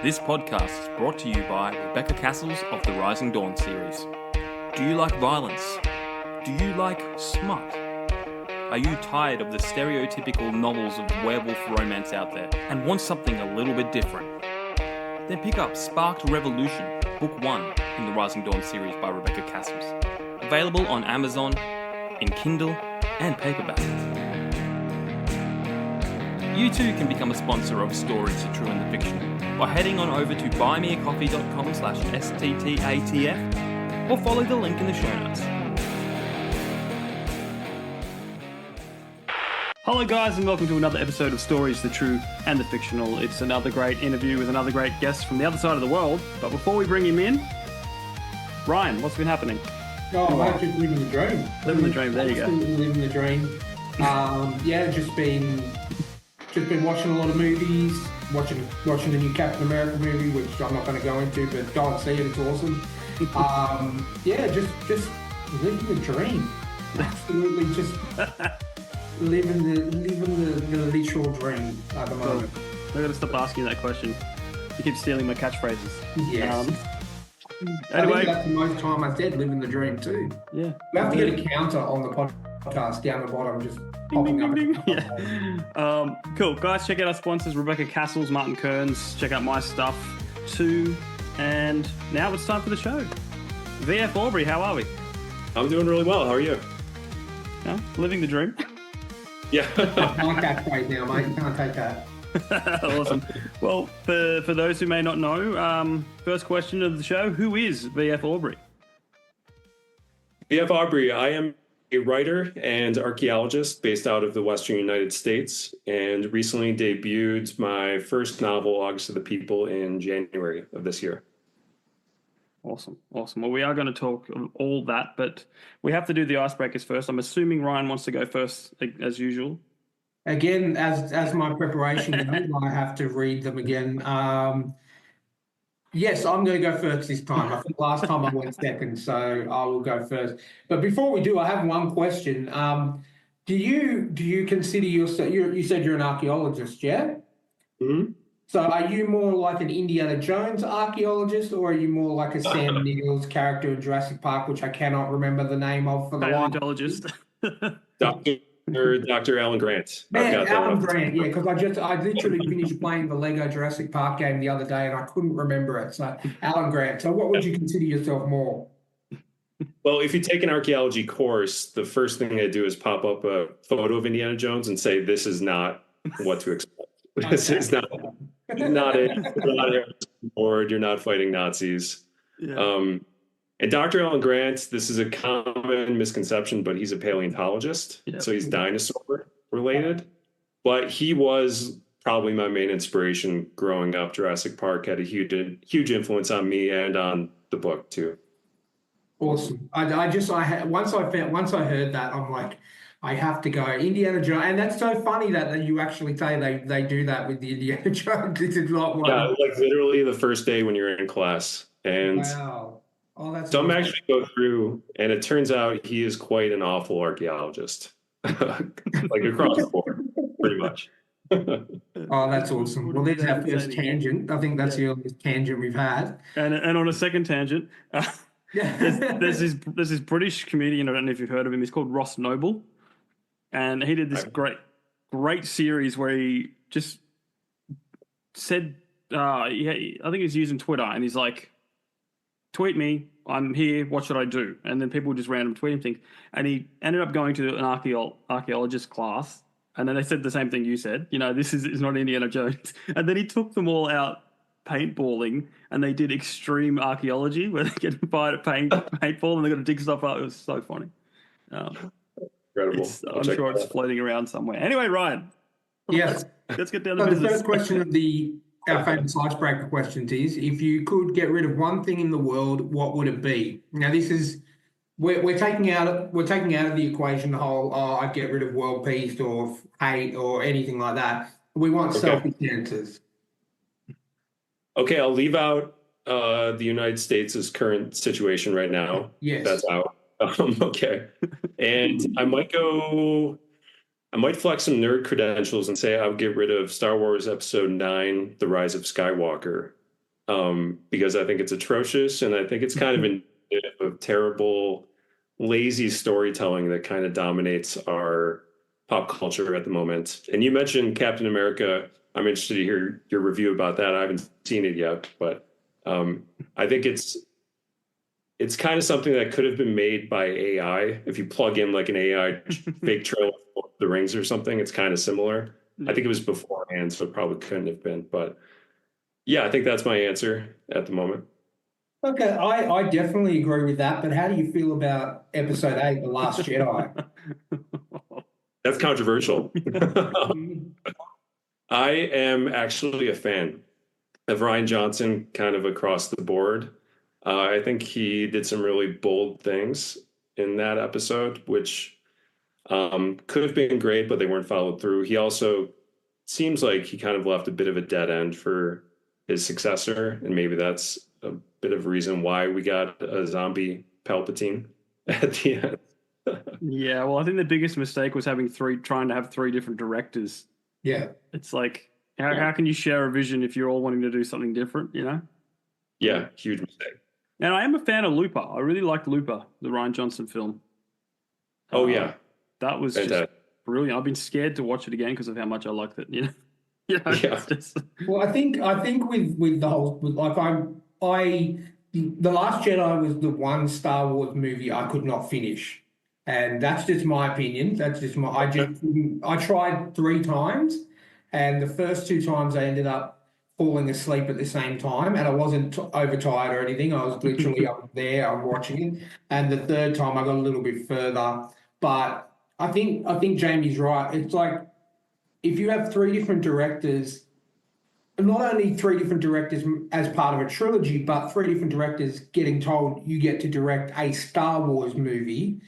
This podcast is brought to you by Rebecca Cassells of the Rising Dawn series. Do you like violence? Do you like smut? Are you tired of the stereotypical novels of werewolf romance out there and want something a little bit different? Then pick up Sparked Revolution, Book 1 in the Rising Dawn series by Rebecca Cassells. Available on Amazon, in Kindle and paperback. You too can become a sponsor of Stories, The True and the Fictional by heading on over to buymeacoffee.com/STTATF or follow the link in the show notes. Hello guys and welcome to another episode of Stories, The True and the Fictional. It's another great interview with another great guest from the other side of the world. But before we bring him in, Ryan, what's been happening? Oh, I'm just living the dream. Living the dream, there you go. Living the dream. Just been watching a lot of movies, watching the new Captain America movie, which I'm not going to go into, but go and see it, it's awesome. Just living the dream. Absolutely just living the literal dream at the moment. I'm going to stop asking that question. You keep stealing my catchphrases. Yes. Anyway. I think that's the most time I said living the dream too. Yeah. We have to get a counter on the podcast down the bottom, just popping up. Yeah. Cool. Guys, check out our sponsors, Rebecca Cassells, Martin Kearns. Check out my stuff too. And now it's time for the show. VF Aubrey, how are we? I'm doing really well. How are you? Living the dream. Yeah. My catchphrase now, mate. You can't take that. Awesome. Well, for those who may not know, first question of the show, who is VF Aubrey? VF Aubrey, I am a writer and archaeologist based out of the Western United States, and recently debuted my first novel, August of the People, in January of this year. Awesome. Well, we are going to talk all that, but we have to do the icebreakers first. I'm assuming Ryan wants to go first, as usual. Again, as my preparation goes, I have to read them again. Yes, I'm going to go first this time. I think last time I went second, so I will go first. But before we do, I have one question. Do you consider yourself? You said you're an archaeologist, yeah? Mm-hmm. So are you more like an Indiana Jones archaeologist, or are you more like a Sam Neill's character in Jurassic Park, which I cannot remember the name of for the Paleontologist. Dr. Alan Grant. Man, Alan Grant, yeah, because I literally finished playing the Lego Jurassic Park game the other day and I couldn't remember it. So Alan Grant. So what would you consider yourself more? Well, if you take an archaeology course, the first thing I do is pop up a photo of Indiana Jones and say, this is not what to expect. This is not it. You're not board. You're not fighting Nazis. Yeah. And Dr. Alan Grant, this is a common misconception, but he's a paleontologist. Yep. So he's dinosaur related. But he was probably my main inspiration growing up. Jurassic Park had a huge influence on me and on the book too. Awesome. Once I heard that, I'm like, I have to go Indiana Jones, and that's so funny that you actually say they do that with the Indiana Jones. It's not one. Yeah, like literally the first day when you're in class, and wow. Oh, that's some awesome. Actually go through, and it turns out he is quite an awful archaeologist, like across the board, pretty much. Oh, that's awesome. Well, there's our first tangent. I think that's the earliest tangent we've had. And on a second tangent, there's this British comedian. I don't know if you've heard of him. He's called Ross Noble. And he did this great series where he just said, I think he's using Twitter, and he's like, tweet me, I'm here, what should I do? And then people just random tweet him things. And he ended up going to an archaeologist class, and then they said the same thing you said, this is not Indiana Jones. And then he took them all out paintballing, and they did extreme archaeology where they get fired at paintball and they got to dig stuff up. It was so funny. Incredible. I'm sure it's floating around somewhere. Anyway, Ryan. Yes. Let's get down to business. The first question of our famous icebreaker questions is: if you could get rid of one thing in the world, what would it be? Now, this is we're taking out of the equation the whole I'd get rid of world peace or hate or anything like that. We want selfish answers. Okay, I'll leave out the United States' current situation right now. Yes, that's out. Okay. And I might flex some nerd credentials and say I would get rid of Star Wars Episode 9, The Rise of Skywalker, because I think it's atrocious, and I think it's kind of indicative of terrible, lazy storytelling that kind of dominates our pop culture at the moment. And you mentioned Captain America. I'm interested to hear your review about that. I haven't seen it yet, but I think it's kind of something that could have been made by AI. If you plug in like an AI fake trailer of The Rings or something, it's kind of similar. I think it was beforehand, so it probably couldn't have been. But yeah, I think that's my answer at the moment. Okay, I definitely agree with that. But how do you feel about Episode 8, The Last Jedi? That's controversial. I am actually a fan of Rian Johnson kind of across the board. I think he did some really bold things in that episode, which could have been great, but they weren't followed through. He also seems like he kind of left a bit of a dead end for his successor, and maybe that's a bit of a reason why we got a zombie Palpatine at the end. Yeah, well, I think the biggest mistake was trying to have three different directors. Yeah. It's like, how can you share a vision if you're all wanting to do something different, you know? Yeah, huge mistake. And I am a fan of Looper. I really liked Looper, the Rian Johnson film. Oh, yeah. That was just brilliant. I've been scared to watch it again because of how much I liked it, you know? Yeah. Well, I think with the whole, like The Last Jedi was the one Star Wars movie I could not finish. And that's just my opinion. That's just I just couldn't. I tried 3 times, and the first 2 times I ended up falling asleep at the same time, and I wasn't overtired or anything. I was literally up there, I'm watching it. And the third time I got a little bit further. But I think Jamie's right. It's like if you have 3 different directors, not only 3 different directors as part of a trilogy, but 3 different directors getting told you get to direct a Star Wars movie.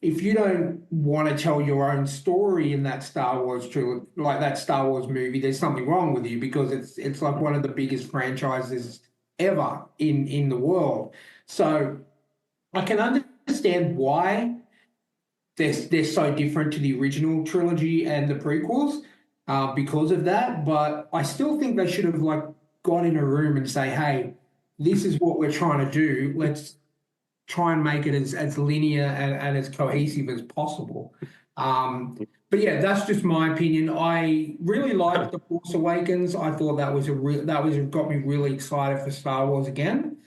If you don't want to tell your own story in that Star Wars trilogy, like that Star Wars movie, there's something wrong with you, because it's like one of the biggest franchises ever in the world. So I can understand why they're so different to the original trilogy and the prequels because of that. But I still think they should have like got in a room and say, hey, this is what we're trying to do. Let's try and make it as linear and as cohesive as possible. But yeah, that's just my opinion. I really liked The Force Awakens. I thought that got me really excited for Star Wars again.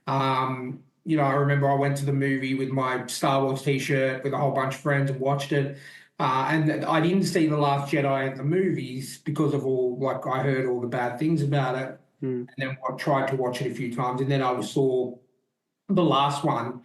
You know, I remember I went to the movie with my Star Wars t-shirt with a whole bunch of friends and watched it. And I didn't see The Last Jedi at the movies because of I heard all the bad things about it. And then I tried to watch it a few times. And then I saw the last one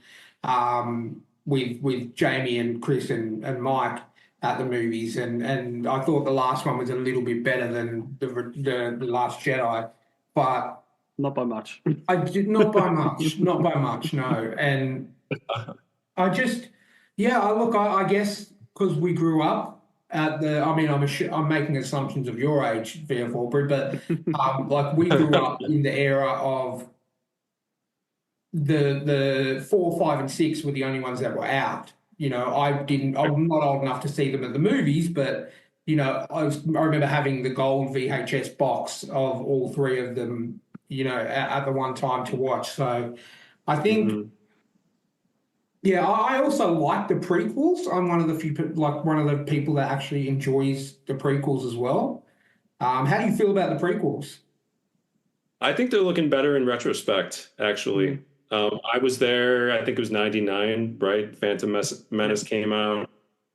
with Jamie and Chris and Mike at the movies, and I thought the last one was a little bit better than the Last Jedi, but not by much. I did not by much, not by much, no. And I just, I guess because we grew up at the, I mean, I'm making assumptions of your age, Via Aubrey, but like we grew up in the era of the 4, 5, and 6 were the only ones that were out. You know, I'm not old enough to see them at the movies, but you know, I remember having the gold VHS box of all 3 of them, you know, at the one time to watch. So I think, yeah, I also like the prequels. I'm one of the people that actually enjoys the prequels as well. How do you feel about the prequels? I think they're looking better in retrospect, actually. I was there, I think it was 99, right? Phantom Menace came out,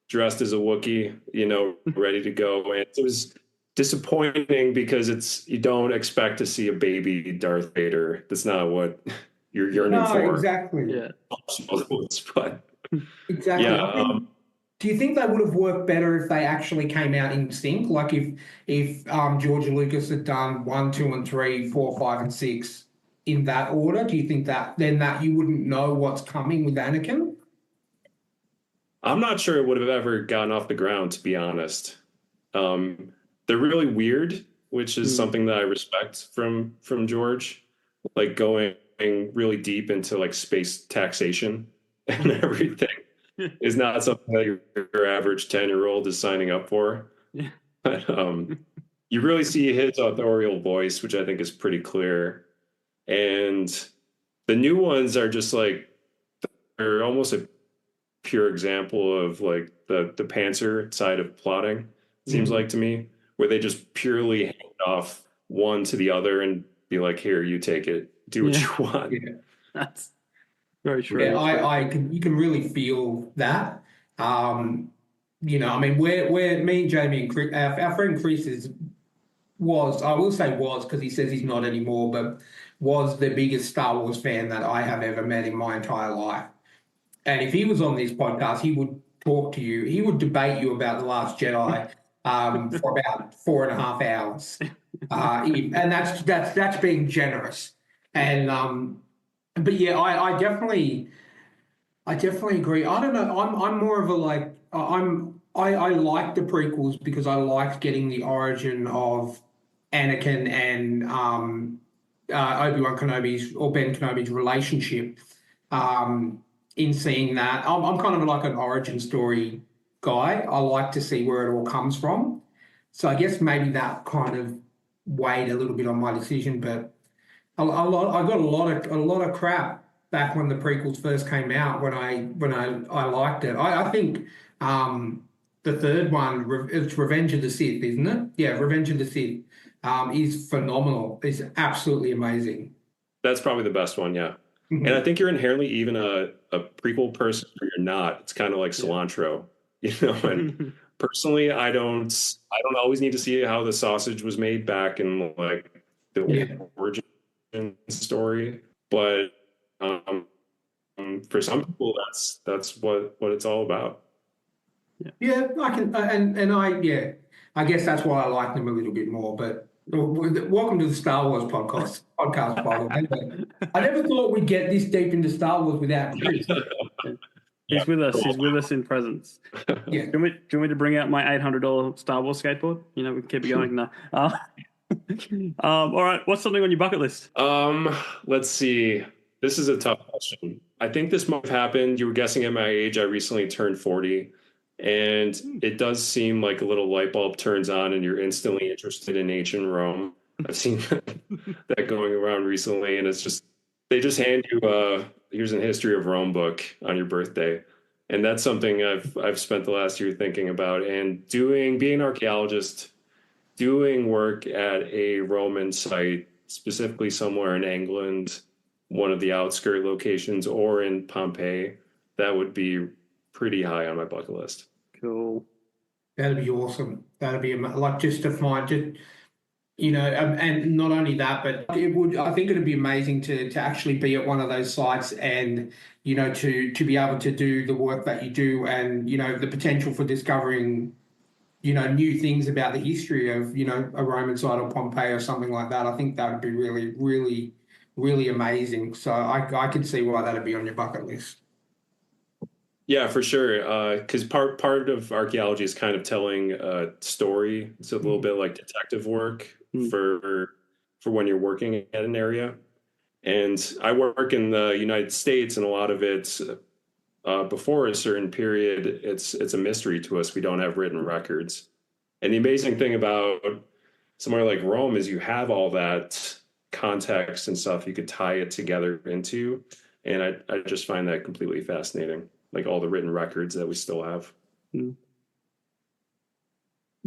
dressed as a Wookiee, you know, ready to go. And it was disappointing because you don't expect to see a baby Darth Vader. That's not what you're yearning for. Exactly. Yeah. But, exactly. Yeah. Do you think they would have worked better if they actually came out in sync? Like if George Lucas had done 1, 2, and 3, 4, 5, and 6 in that order? Do you think that you wouldn't know what's coming with Anakin? I'm not sure it would have ever gotten off the ground, to be honest. They're really weird, which is something that I respect from George, like going really deep into like space taxation and everything. Is not something that your average 10-year-old is signing up for. Yeah. But you really see his authorial voice, which I think is pretty clear. And the new ones are just like, they're almost a pure example of like the Panzer side of plotting, seems like to me, where they just purely hand off one to the other and be like, here, you take it, do what you want. Yeah. That's very true. Yeah, you can really feel that. You know, I mean, we're me and Jamie and Chris, our friend Chris I will say was because he says he's not anymore, but was the biggest Star Wars fan that I have ever met in my entire life. And if he was on this podcast, he would talk to you. He would debate you about The Last Jedi for about 4.5 hours. And that's being generous. And but yeah, I definitely agree. I don't know. I'm more of a like I like the prequels because I liked getting the origin of Anakin and Obi-Wan Kenobi's or Ben Kenobi's relationship. In seeing that, I'm kind of like an origin story guy. I like to see where it all comes from. So I guess maybe that kind of weighed a little bit on my decision, but I got a lot of crap back when the prequels first came out when I liked it. I think the third one, it's Revenge of the Sith, isn't it? Yeah, Revenge of the Sith is phenomenal. It's absolutely amazing. That's probably the best one, yeah. And I think you're inherently even a prequel person or you're not. It's kind of like cilantro, you know. And personally, I don't always need to see how the sausage was made back in like the origin story. But for some people, that's what it's all about. Yeah, I can, I guess that's why I like them a little bit more. But welcome to the Star Wars podcast, by the way. I never thought we'd get this deep into Star Wars without Chris. He's with us. He's with us in presence. Yeah. Do you want me to bring out my $800 Star Wars skateboard? You know, we can keep it going now. All right. What's something on your bucket list? Let's see. This is a tough question. I think this might have happened. You were guessing at my age. I recently turned 40. And it does seem like a little light bulb turns on and you're instantly interested in ancient Rome. I've seen that going around recently, and it's just they just hand you here's a history of Rome book on your birthday. And that's something I've spent the last year thinking about and being an archaeologist, doing work at a Roman site, specifically somewhere in England, one of the outskirt locations, or in Pompeii. That would be pretty high on my bucket list. Cool. That'd be awesome. That'd be like just to find it, you know, and not only that, but I think it'd be amazing to actually be at one of those sites and, you know, to be able to do the work that you do and, you know, the potential for discovering, you know, new things about the history of, you know, a Roman site or Pompeii or something like that. I think that would be really, really, really amazing. So I could see why that'd be on your bucket list. Yeah, for sure. Because part of archaeology is kind of telling a story. It's a little bit like detective work for when you're working at an area. And I work in the United States, and a lot of it's before a certain period. It's a mystery to us. We don't have written records. And the amazing thing about somewhere like Rome is you have all that context and stuff you could tie it together into. And I just find that completely fascinating. Like all the written records that we still have.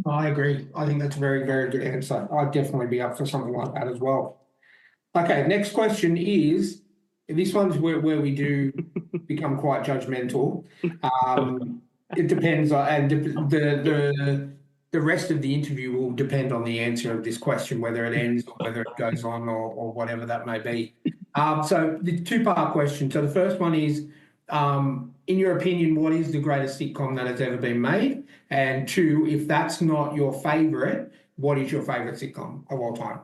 I agree. I think that's a very, very good answer. I'd definitely be up for something like that as well. Okay, next question is, this one's where we do become quite judgmental. It depends on, and the rest of the interview will depend on the answer of this question, whether it ends or whether it goes on or whatever that may be. So the two-part question. So the first one is, in your opinion, what is the greatest sitcom that has ever been made? And two, if that's not your favorite, what is your favorite sitcom of all time?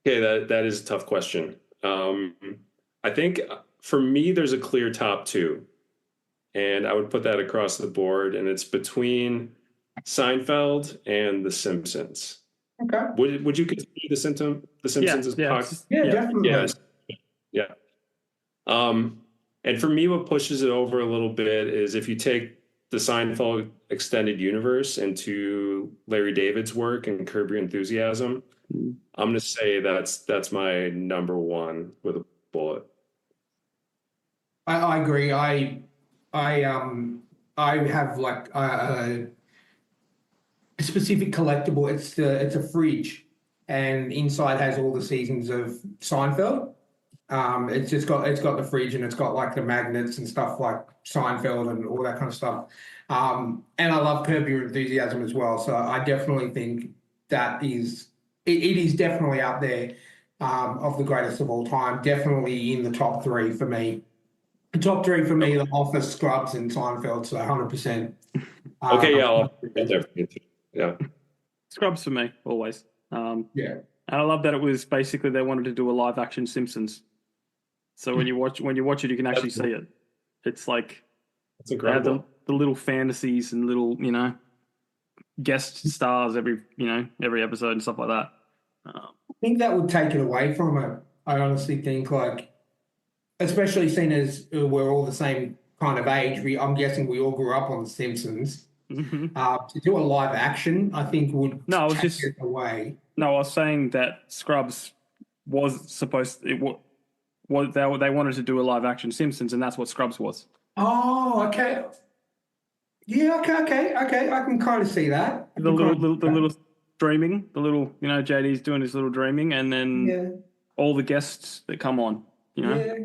Okay, that is a tough question. I think for me, there's a clear top two, and I would put that across the board, and it's between Seinfeld and The Simpsons. Okay. Would you consider The Simpsons as podcast? Yeah, definitely. Yeah. And for me, what pushes it over a little bit is if you take the Seinfeld extended universe into Larry David's work and Curb Your Enthusiasm, I'm gonna say that's my number one with a bullet. I agree. I have like a specific collectible. It's a fridge, and inside has all the seasons of Seinfeld. It's got the fridge, and it's got like the magnets and stuff like Seinfeld and all that kind of stuff. And I love Curb Your Enthusiasm as well. So I definitely think it is definitely up there of the greatest of all time. Definitely in the top three for me. The top three for me: The Office, Scrubs, and Seinfeld. So 100%. Okay, yeah, I'll get there for you too. Yeah. Scrubs for me, always. Yeah. And I love that it was basically they wanted to do a live action Simpsons. So when you watch it, you can actually see it. It's like That's incredible. the little fantasies and little, guest stars every episode and stuff like that. I think that would take it away from it. I honestly think, like, especially seeing as we're all the same kind of age, I'm guessing we all grew up on The Simpsons. Mm-hmm. To do a live action, I think would take it away. No, I was saying that Scrubs was supposed they wanted to do a live action Simpsons, and that's what Scrubs was. Oh, okay. Yeah, okay. I can kind of see that. The little dreaming, JD's doing his little dreaming, and then all the guests that come on, Yeah.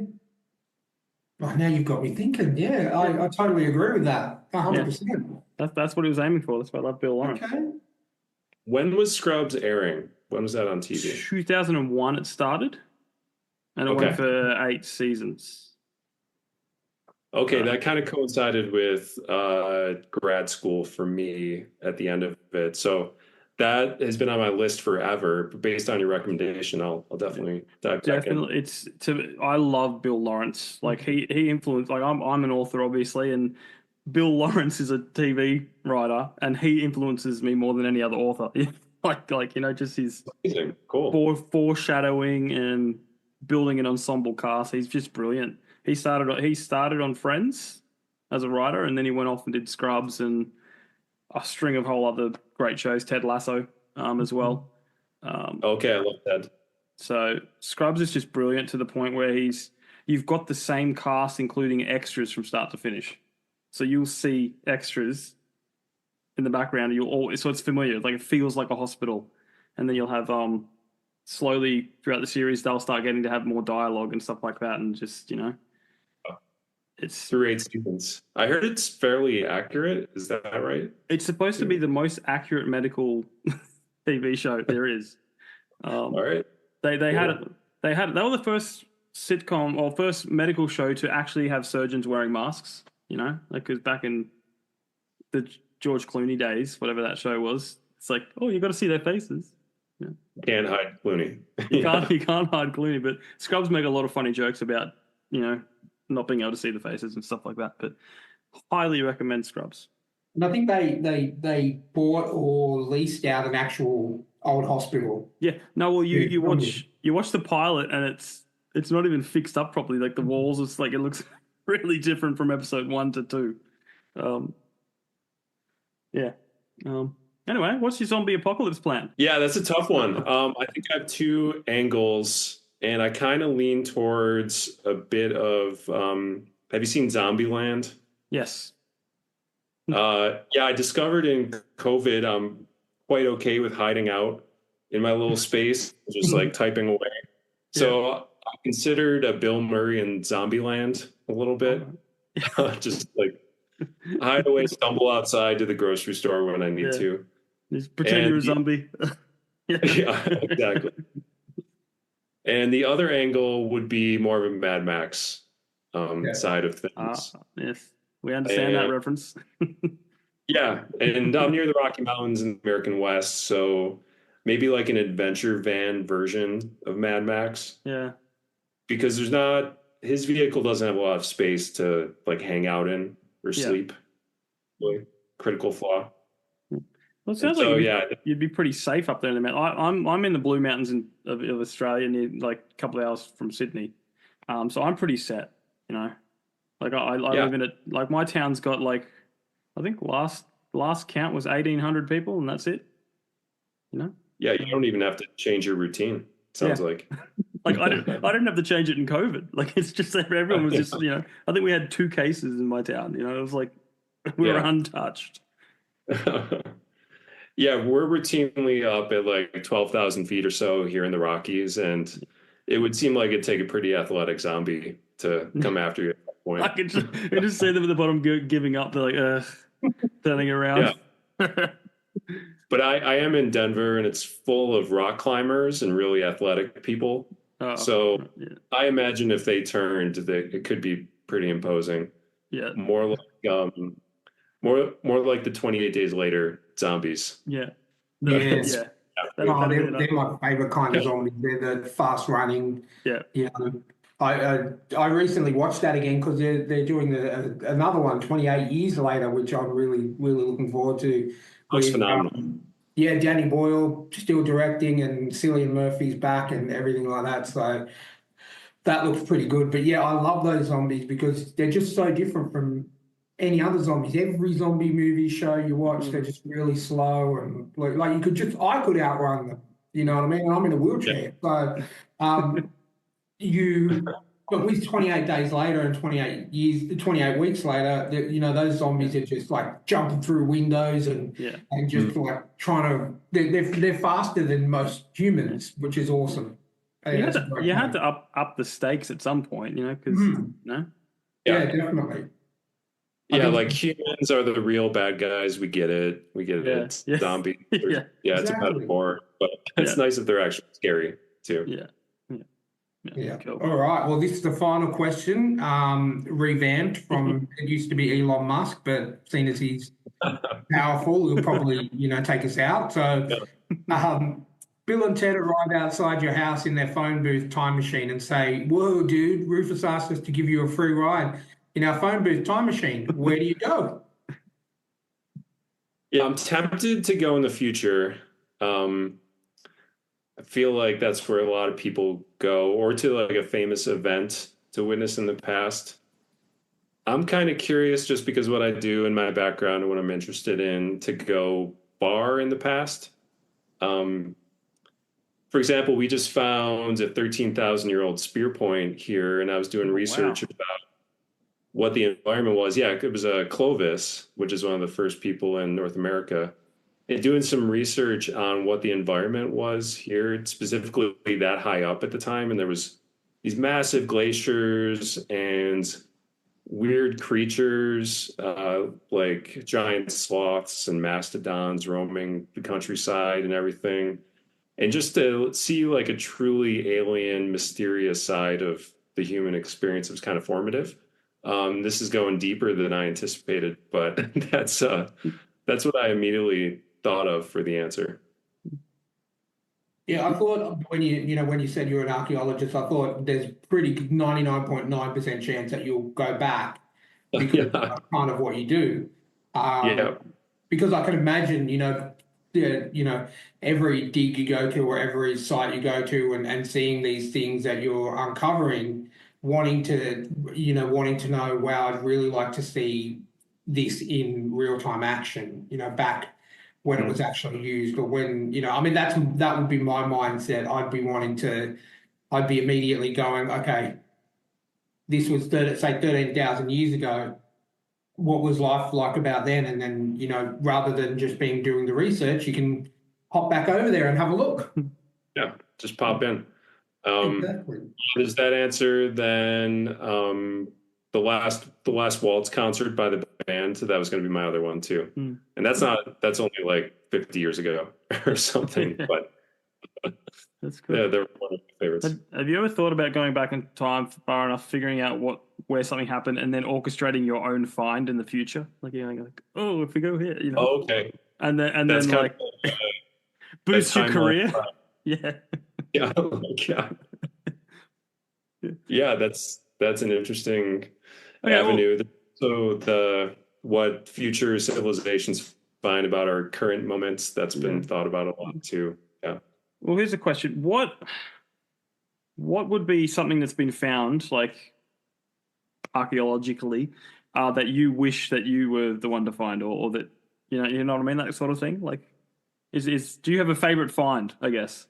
Oh, now you've got me thinking. Yeah, I totally agree with that. 100%. That's what he was aiming for. That's why I love Bill Lawrence. Okay. When was Scrubs airing? When was that on TV? 2001 it started, and it went for 8 seasons. Okay, that kind of coincided with grad school for me at the end of it. So that has been on my list forever. But based on your recommendation, I'll definitely dive back in. I love Bill Lawrence. Like he influenced. Like I'm an author, obviously, and Bill Lawrence is a TV writer, and he influences me more than any other author. Just his amazing, cool foreshadowing and building an ensemble cast. He's just brilliant. He started on Friends as a writer, and then he went off and did Scrubs and a string of whole other great shows. Ted Lasso, as well. Okay, I love that. So Scrubs is just brilliant to the point where you've got the same cast, including extras from start to finish. So you'll see extras in the background. So it's familiar. Like it feels like a hospital, and then you'll have slowly throughout the series they'll start getting to have more dialogue and stuff like that, and just it's through 8 seasons. I heard it's fairly accurate. Is that right? It's supposed to be the most accurate medical TV show there is. All right. They were the first sitcom or first medical show to actually have surgeons wearing masks. Because back in the George Clooney days, whatever that show was, it's like, oh, you got to see their faces. Yeah. Can't hide Clooney. You can't hide Clooney. But Scrubs make a lot of funny jokes about not being able to see the faces and stuff like that. But highly recommend Scrubs. And I think they bought or leased out an actual old hospital. Yeah. No, well, you watch the pilot and it's not even fixed up properly. Like the walls, it's like it looks really different from episode 1 to 2. Anyway, what's your zombie apocalypse plan? Yeah, that's a tough one. I think I have 2 angles, and I kind of lean towards a bit of. Have you seen Zombieland? Yes. Yeah, I discovered in COVID I'm quite okay with hiding out in my little space, just like typing away. So I considered a Bill Murray in Zombieland a little bit, just like hide away, stumble outside to the grocery store when I need to. Just pretend you're a zombie. Yeah, exactly. And the other angle would be more of a Mad Max side of things. Yes, we understand that reference. Yeah, and I'm near the Rocky Mountains in the American West, so maybe like an adventure van version of Mad Max. Yeah. Because his vehicle doesn't have a lot of space to like hang out in or sleep. Really critical flaw. Well, it sounds you'd be pretty safe up there in the mountains. I'm in the Blue Mountains of Australia, near like a couple of hours from Sydney. So I'm pretty set, Like I live in it. Like my town's got like, I think last count was 1,800 people, and that's it. Yeah, you don't even have to change your routine. Sounds like. Like I didn't have to change it in COVID. Like it's just that everyone was just, I think we had 2 cases in my town. It was like we were untouched. Yeah, we're routinely up at like 12,000 feet or so here in the Rockies, and it would seem like it'd take a pretty athletic zombie to come after you at that point. I can just see them at the bottom giving up. They're like, turning around. Yeah. But I am in Denver, and it's full of rock climbers and really athletic people. So I imagine if they turned, it could be pretty imposing. Yeah. More like more like the 28 Days Later zombies. Yeah. Yes. Yeah. They're my favorite kind of zombies. They're the fast running. Yeah. I recently watched that again because they're doing another one 28 years later, which I'm really looking forward to. Looks phenomenal. Danny Boyle still directing, and Cillian Murphy's back and everything like that. So that looks pretty good. But yeah, I love those zombies because they're just so different from any other zombies. Every zombie movie show you watch, they're just really slow and like I could outrun them. You know what I mean? I'm in a wheelchair, so But with 28 days later and 28 weeks later, those zombies are just like jumping through windows and just like trying to. They're faster than most humans, which is awesome. You had to up the stakes at some point, because Yeah, definitely. Yeah, like humans are the real bad guys. We get it. It's zombies. Exactly. It's a metaphor, but it's nice if they're actually scary too. Yeah. Cool. All right. Well, this is the final question, revamped from it used to be Elon Musk, but seeing as he's powerful, he'll probably take us out. So, Bill and Ted arrive outside your house in their phone booth time machine and say, "Whoa, dude! Rufus asked us to give you a free ride in our phone booth time machine. Where do you go?" Yeah, I'm tempted to go in the future. I feel like that's where a lot of people go, or to like a famous event to witness in the past. I'm kind of curious, just because what I do in my background and what I'm interested in, to go far in the past. For example, we just found a 13,000-year-old spear point here, and I was doing research about what the environment was. Yeah, it was Clovis, which is one of the first people in North America. And doing some research on what the environment was here, specifically that high up at the time. And there was these massive glaciers and weird creatures, like giant sloths and mastodons roaming the countryside and everything. And just to see like a truly alien, mysterious side of the human experience was kind of formative. This is going deeper than I anticipated, but that's what I immediately thought of for the answer. Yeah, I thought when you said you're an archaeologist, I thought there's pretty 99.9% chance that you'll go back because of kind of what you do. Because I can imagine, every dig you go to or every site you go to and seeing these things that you're uncovering, wanting to know, wow, I'd really like to see this in real-time action, back when it was actually used, or when, that would be my mindset. I'd be immediately going, okay, this was, say 13,000 years ago. What was life like about then? And then, rather than just doing the research, you can hop back over there and have a look. Yeah, just pop in. Exactly. Does that answer then the last waltz concert by the band? So that was going to be my other one too. And that's only like 50 years ago or something, but that's cool. Yeah, they're one of my favorites. Have you ever thought about going back in time far enough, figuring out where something happened, and then orchestrating your own find in the future? Like, oh, if we go here, Oh, okay. And then like boost your career. Yeah. Yeah. Oh my God. Yeah, that's an interesting avenue. So what future civilizations find about our current moments, that's been thought about a lot too. Yeah. Well, here's a question. What would be something that's been found, like archaeologically, that you wish that you were the one to find, or that, you know what I mean? That sort of thing? Like, Do you have a favorite find, I guess?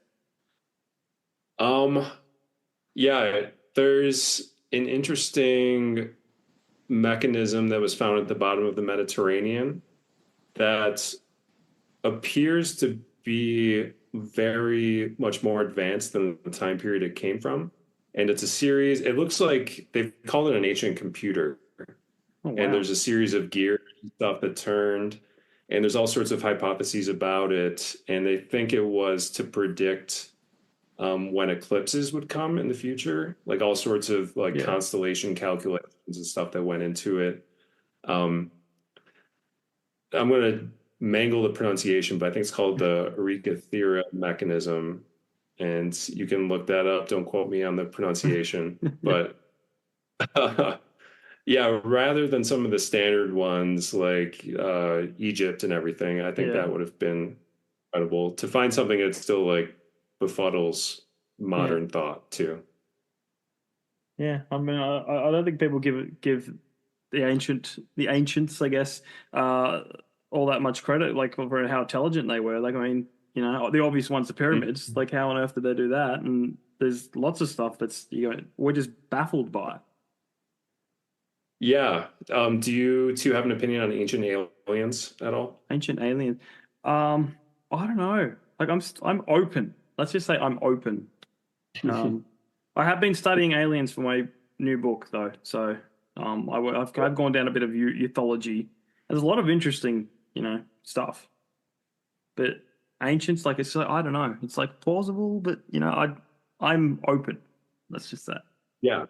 Yeah, there's an interesting mechanism that was found at the bottom of the Mediterranean that appears to be very much more advanced than the time period it came from. And it's a series, it looks like they've called it an ancient computer. Oh, wow. And there's a series of gears and stuff that turned, and there's all sorts of hypotheses about it. And they think it was to predict when eclipses would come in the future, like all sorts of constellation calculations and stuff that went into it. I'm going to mangle the pronunciation, but I think it's called the Archeologist mechanism. And you can look that up. Don't quote me on the pronunciation, but yeah, rather than some of the standard ones like Egypt and everything, I think that would have been incredible to find something that still like befuddles modern thought too. Yeah, I mean, I don't think people give the ancients, I guess, all that much credit, like for how intelligent they were. Like, I mean, you know, the obvious one's the pyramids. Like, how on earth did they do that? And there's lots of stuff that's we're just baffled by. Yeah. Do you two have an opinion on ancient aliens at all? Ancient aliens. I don't know. Like, I'm open. Let's just say I'm open. I have been studying aliens for my new book, though. So I've gone down a bit of ethology. There's a lot of interesting, stuff. But ancients, like, it's like, I don't know. It's like plausible, but I'm open. Let's just say. Yeah,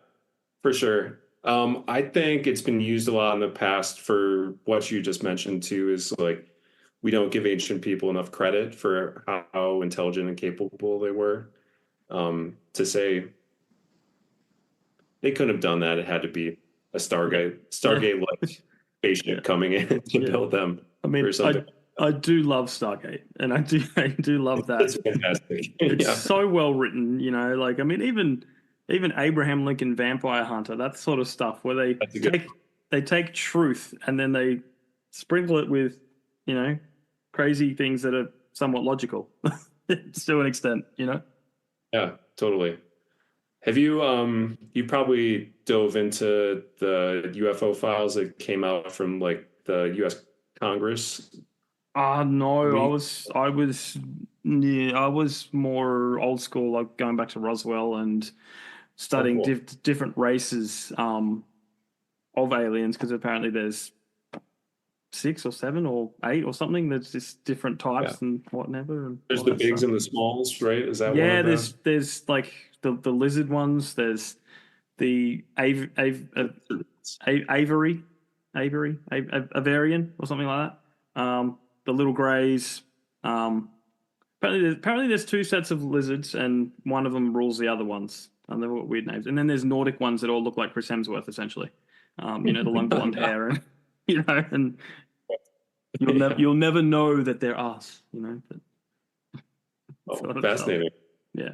for sure. I think it's been used a lot in the past for what you just mentioned too, is like we don't give ancient people enough credit for how intelligent and capable they were. To say they couldn't have done that, it had to be a Stargate like spaceship coming in to build them. I mean, or something. I do love Stargate, and I do love that. It's fantastic. It's so well written, like, I mean, even Abraham Lincoln Vampire Hunter, that sort of stuff where they take truth and then they sprinkle it with, crazy things that are somewhat logical to an extent, Yeah, totally. Have you you probably dove into the UFO files that came out from like the US Congress? No, I was more old school, like going back to Roswell and studying different races of aliens, because apparently there's 6 or 7 or 8 or something. There's just different types and whatever. And there's the bigs and the smalls, right? Is that one of them? there's like the lizard ones. There's the Avarian or something like that. The little greys. Apparently there's 2 sets of lizards, and one of them rules the other ones. And they're weird names. And then there's Nordic ones that all look like Chris Hemsworth, essentially. The long blonde hair, and and you'll never know that they're us. But, fascinating. Yeah.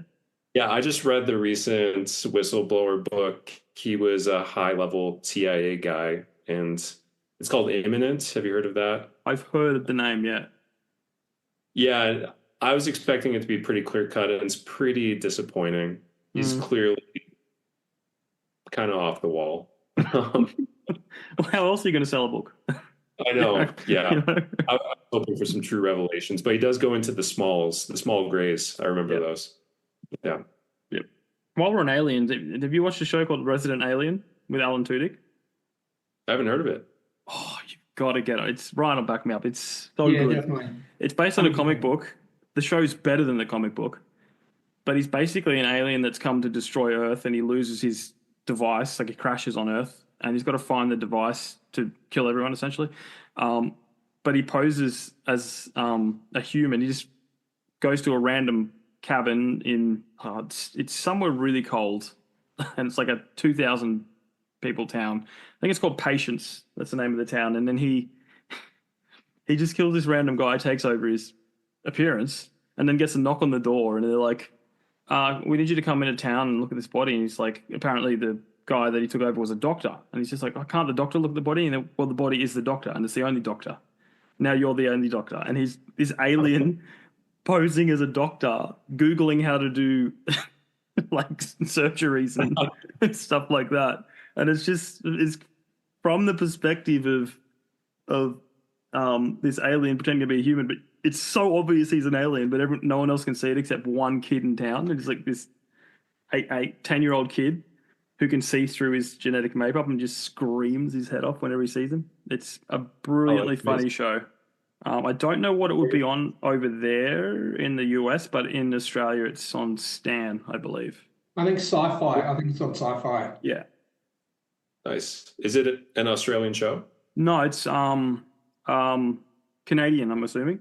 Yeah, I just read the recent whistleblower book. He was a high-level CIA guy, and it's called Imminent. Have you heard of that? I've heard of the name, yeah. Yeah, I was expecting it to be pretty clear-cut, and it's pretty disappointing. He's clearly kind of off the wall. Well, how else are you going to sell a book? I know, yeah. I'm hoping for some true revelations, but he does go into the small grays. I remember those. Yeah. Yep. While we're on aliens, have you watched a show called Resident Alien with Alan Tudyk? I haven't heard of it. Oh, you've got to get it. It's Ryan will back me up. It's so good. Definitely. It's based on a comic book. The show's better than the comic book. But he's basically an alien that's come to destroy Earth, and he loses his device, like he crashes on Earth, and he's got to find the device to kill everyone, essentially. But he poses as a human. He just goes to a random cabin in it's somewhere really cold, and it's like a 2,000 people town. I think it's called Patience. That's the name of the town. And then he just kills this random guy, takes over his appearance, and then gets a knock on the door, and they're like, we need you to come into town and look at this body. And he's like, apparently the guy that he took over was a doctor. And he's just like, can't the doctor look at the body? And well, the body is the doctor, and it's the only doctor. Now you're the only doctor. And he's this alien posing as a doctor, Googling how to do like surgeries and stuff like that. And it's from the perspective of this alien pretending to be a human, but it's so obvious he's an alien, but no one else can see it except one kid in town. It's like this 10-year-old kid who can see through his genetic makeup and just screams his head off whenever he sees him. It's a brilliantly funny show. I don't know what it would be on over there in the US, but in Australia it's on Stan, I believe. I think Sci-Fi. I think it's on Sci-Fi. Yeah. Nice. Is it an Australian show? No, it's Canadian, I'm assuming.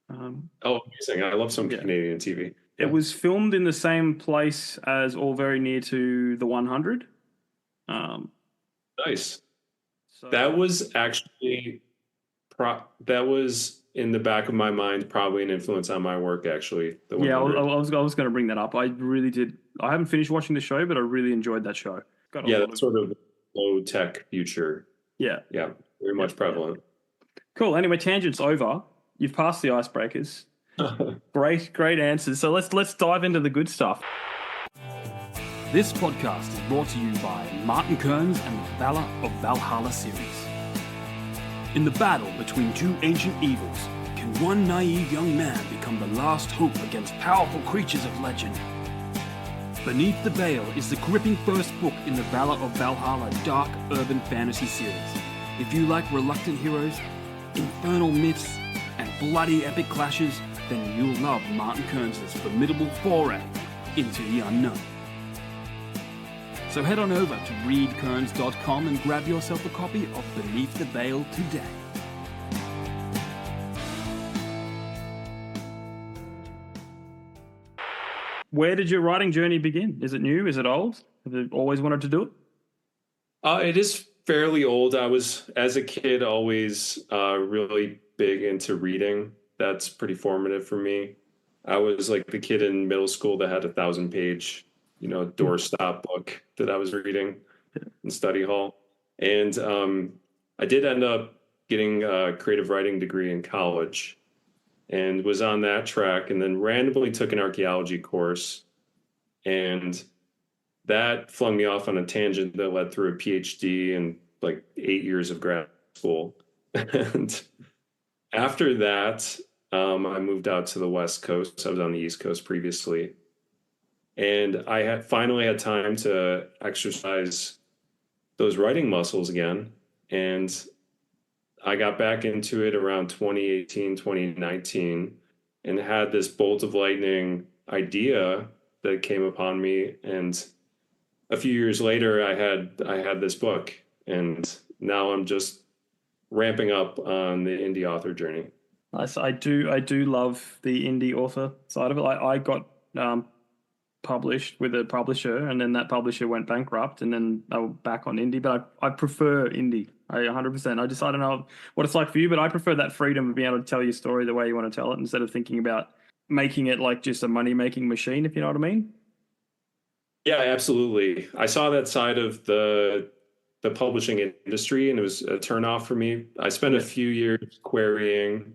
Amazing. I love some Canadian TV. It was filmed in the same place as or very near to The 100. Nice. So, that was actually that was in the back of my mind, probably an influence on my work. Actually, I was going to bring that up. I really did. I haven't finished watching the show, but I really enjoyed that show. That's sort of low tech future. Yeah, very much prevalent. Cool. Anyway, tangents over. You've passed the icebreakers. Great answers. So let's dive into the good stuff. This podcast is brought to you by Martin Kearns and the Valor of Valhalla series. In the battle between two ancient evils, can one naive young man become the last hope against powerful creatures of legend? Beneath the Veil is the gripping first book in the Valor of Valhalla dark urban fantasy series. If you like reluctant heroes, infernal myths, and bloody epic clashes, then you'll love Martin Kearns' formidable foray into the unknown. So head on over to readkearns.com and grab yourself a copy of Beneath the Veil today. Where did your writing journey begin? Is it new? Is it old? Have you always wanted to do it? It is fairly old. I was, as a kid, always really big into reading. That's pretty formative for me. I was like the kid in middle school that had a 1,000-page, doorstop book that I was reading in study hall. And I did end up getting a creative writing degree in college and was on that track, and then randomly took an archaeology course. And that flung me off on a tangent that led through a PhD and like 8 years of grad school. And after that, I moved out to the West Coast. I was on the East Coast previously. And I had finally had time to exercise those writing muscles again. And I got back into it around 2018, 2019, and had this bolt of lightning idea that came upon me. And a few years later, I had this book, and now I'm just ramping up on the indie author journey. Nice. I do love the indie author side of it. I got published with a publisher, and then that publisher went bankrupt, and then they were back on indie. But I prefer indie. I 100%. I don't know what it's like for you, but I prefer that freedom of being able to tell your story the way you want to tell it, instead of thinking about making it like just a money-making machine, if you know what I mean. Yeah, absolutely. I saw that side of the publishing industry, and it was a turnoff for me. I spent a few years querying,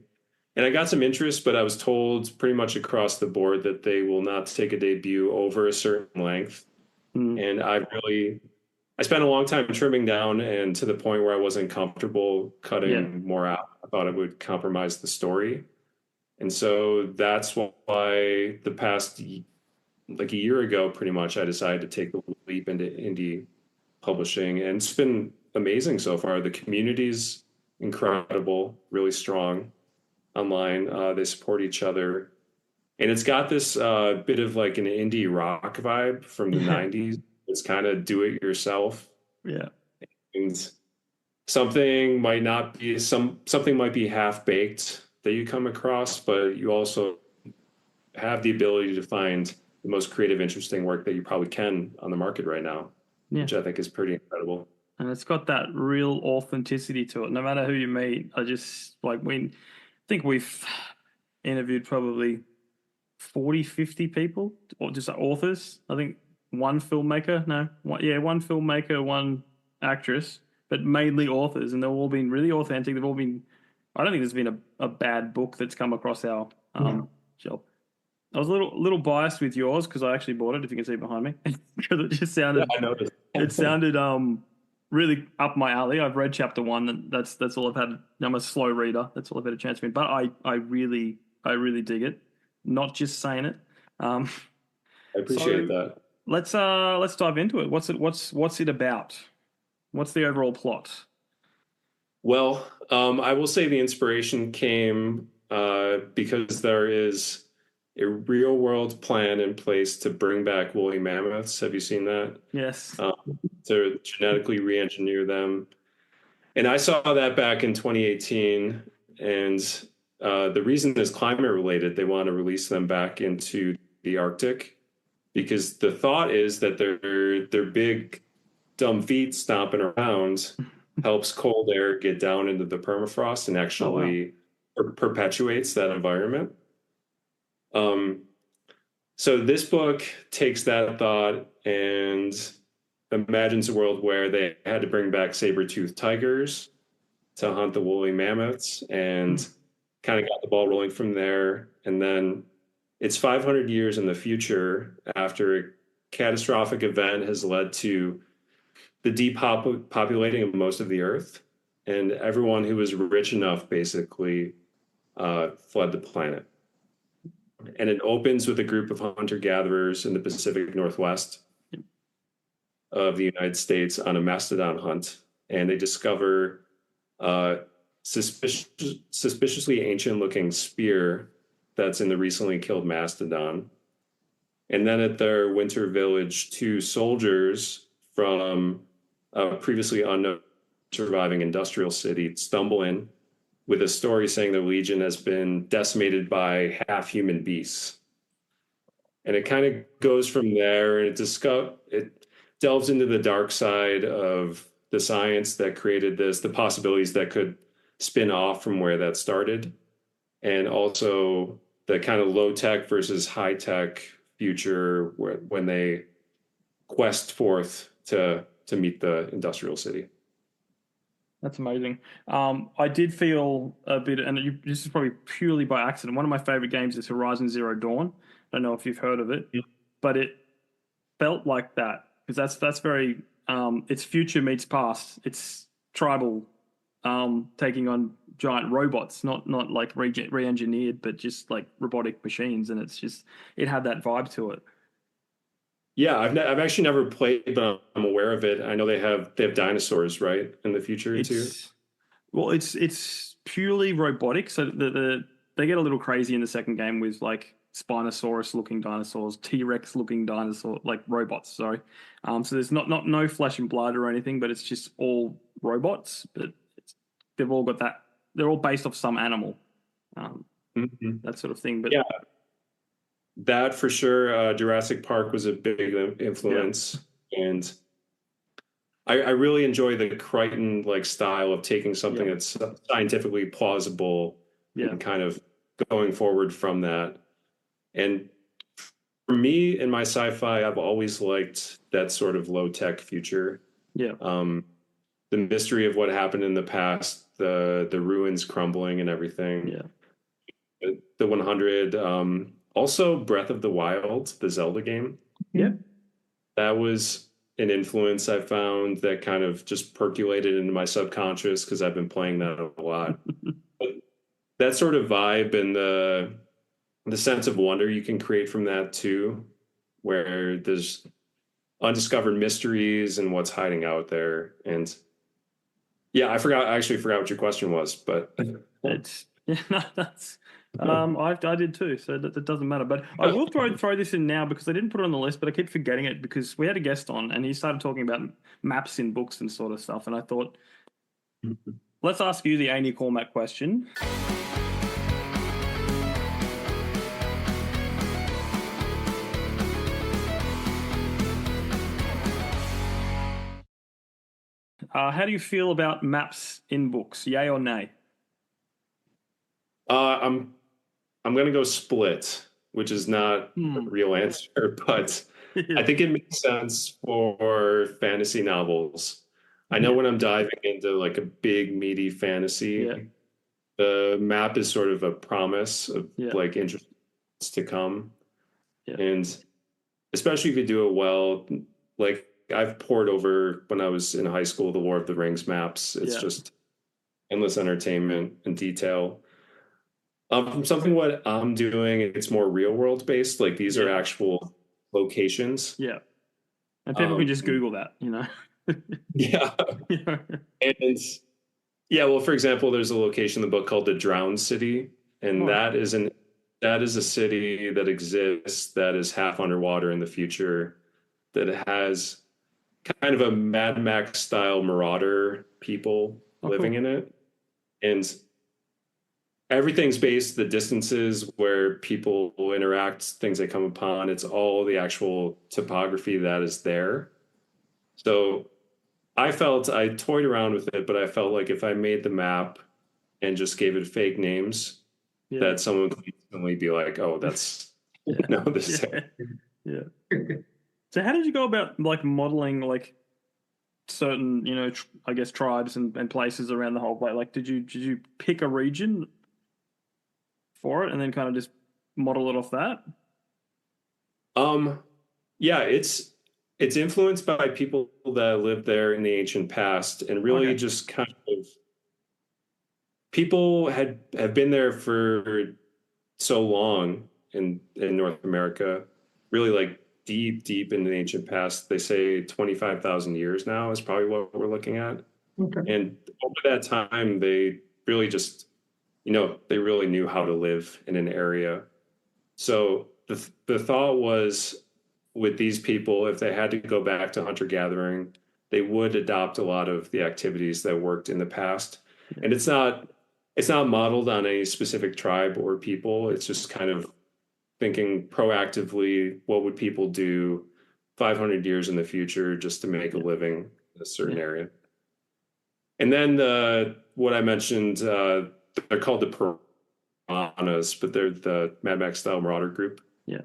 and I got some interest, but I was told pretty much across the board that they will not take a debut over a certain length. And I spent a long time trimming down, and to the point where I wasn't comfortable cutting more out. I thought it would compromise the story. And so that's why the past, like a year ago, pretty much, I decided to take the leap into indie publishing. And it's been amazing so far. The community's incredible, really strong online. They support each other. And it's got this bit of like an indie rock vibe from the 90s. It's kind of do it yourself. Yeah. And something might be half baked that you come across, but you also have the ability to find the most creative, interesting work that you probably can on the market right now, which I think is pretty incredible. And it's got that real authenticity to it. No matter who you meet, I think we've interviewed probably 40, 50 people, or just authors. I think one filmmaker, one actress, but mainly authors, and they've all been really authentic. I don't think there's been a bad book that's come across our Sure. I was a little biased with yours because I actually bought it, if you can see behind me, because it just sounded. Yeah, I noticed. It sounded really up my alley. I've read chapter 1, and that's all I've had. I'm a slow reader. That's all I've had a chance to read. But I really dig it. Not just saying it. I appreciate that. Let's dive into it. What's it about? What's the overall plot? Well, I will say the inspiration came because there is a real world plan in place to bring back woolly mammoths. Have you seen that? Yes. To genetically re-engineer them. And I saw that back in 2018. And the reason is climate related. They want to release them back into the Arctic because the thought is that their big dumb feet stomping around helps cold air get down into the permafrost and actually perpetuates that environment. So this book takes that thought and imagines a world where they had to bring back saber-toothed tigers to hunt the woolly mammoths and kind of got the ball rolling from there. And then it's 500 years in the future after a catastrophic event has led to the depopulating of most of the earth, and everyone who was rich enough basically fled the planet. And it opens with a group of hunter-gatherers in the Pacific Northwest of the United States on a mastodon hunt, and they discover a suspiciously ancient-looking spear that's in the recently killed mastodon. And then at their winter village, 2 soldiers from a previously unknown surviving industrial city stumble in with a story saying the Legion has been decimated by half-human beasts. And it kind of goes from there, and it delves into the dark side of the science that created this, the possibilities that could spin off from where that started, and also the kind of low-tech versus high-tech future when they quest forth to meet the industrial city. That's amazing. I did feel a bit, and this is probably purely by accident. One of my favorite games is Horizon Zero Dawn. I don't know if you've heard of it, but it felt like that because that's very. It's future meets past. It's tribal, taking on giant robots, not like re-engineered, but just like robotic machines, and it had that vibe to it. Yeah, I've actually never played, but I'm aware of it. I know they have dinosaurs, right, in the future too. Well, it's purely robotic. So they get a little crazy in the second game with like Spinosaurus-looking dinosaurs, T-Rex-looking dinosaur, like robots. Sorry. So there's no flesh and blood or anything, but it's just all robots. But they've all got that. They're all based off some animal, that sort of thing. But yeah. That for sure, Jurassic Park was a big influence, and I really enjoy the Crichton like style of taking something that's scientifically plausible and kind of going forward from that. And for me in my sci-fi, I've always liked that sort of low-tech future. Yeah. The mystery of what happened in the past, the ruins crumbling and everything. Yeah. The 100. Also, Breath of the Wild, the Zelda game. Yeah. That was an influence I found that kind of just percolated into my subconscious because I've been playing that a lot. But that sort of vibe and the sense of wonder you can create from that too, where there's undiscovered mysteries and what's hiding out there. And yeah, I actually forgot what your question was, but that's I did too, so that doesn't matter. But I will throw this in now because I didn't put it on the list, but I keep forgetting it because we had a guest on and he started talking about maps in books and sort of stuff, and I thought, let's ask you the Amy Cormack question. How do you feel about maps in books? Yay or nay? I'm going to go split, which is not a real answer, but I think it makes sense for fantasy novels. I know when I'm diving into like a big meaty fantasy, the map is sort of a promise of like interest. to come. Yeah. And especially if you do it well, like I've poured over when I was in high school, the Lord of the Rings maps. It's just endless entertainment and detail. From something what I'm doing, it's more real world based. Like these are actual locations. Yeah. And people can just Google that, Yeah. And yeah, well, for example, there's a location in the book called the Drowned City, and that is a city that exists that is half underwater in the future, that has kind of a Mad Max style marauder people living in it. And everything's based, the distances where people will interact, things they come upon, it's all the actual topography that is there. So I toyed around with it, but I felt like if I made the map and just gave it fake names, that someone could instantly be like, oh, that's this. Yeah. So how did you go about like modeling like certain, I guess tribes and places around the whole place? Like, did you pick a region for it and then kind of just model it off that? Yeah, it's influenced by people that lived there in the ancient past, and really just kind of people have been there for so long in North America, really like deep in the ancient past. They say 25,000 years now is probably what we're looking at. And over that time, they really just, they really knew how to live in an area. So the thought was, with these people, if they had to go back to hunter-gathering, they would adopt a lot of the activities that worked in the past. And it's not modeled on any specific tribe or people. It's just kind of thinking proactively, what would people do 500 years in the future just to make a living in a certain area. And then what I mentioned, they're called the Piranhas, but they're the Mad Max style marauder group. Yeah.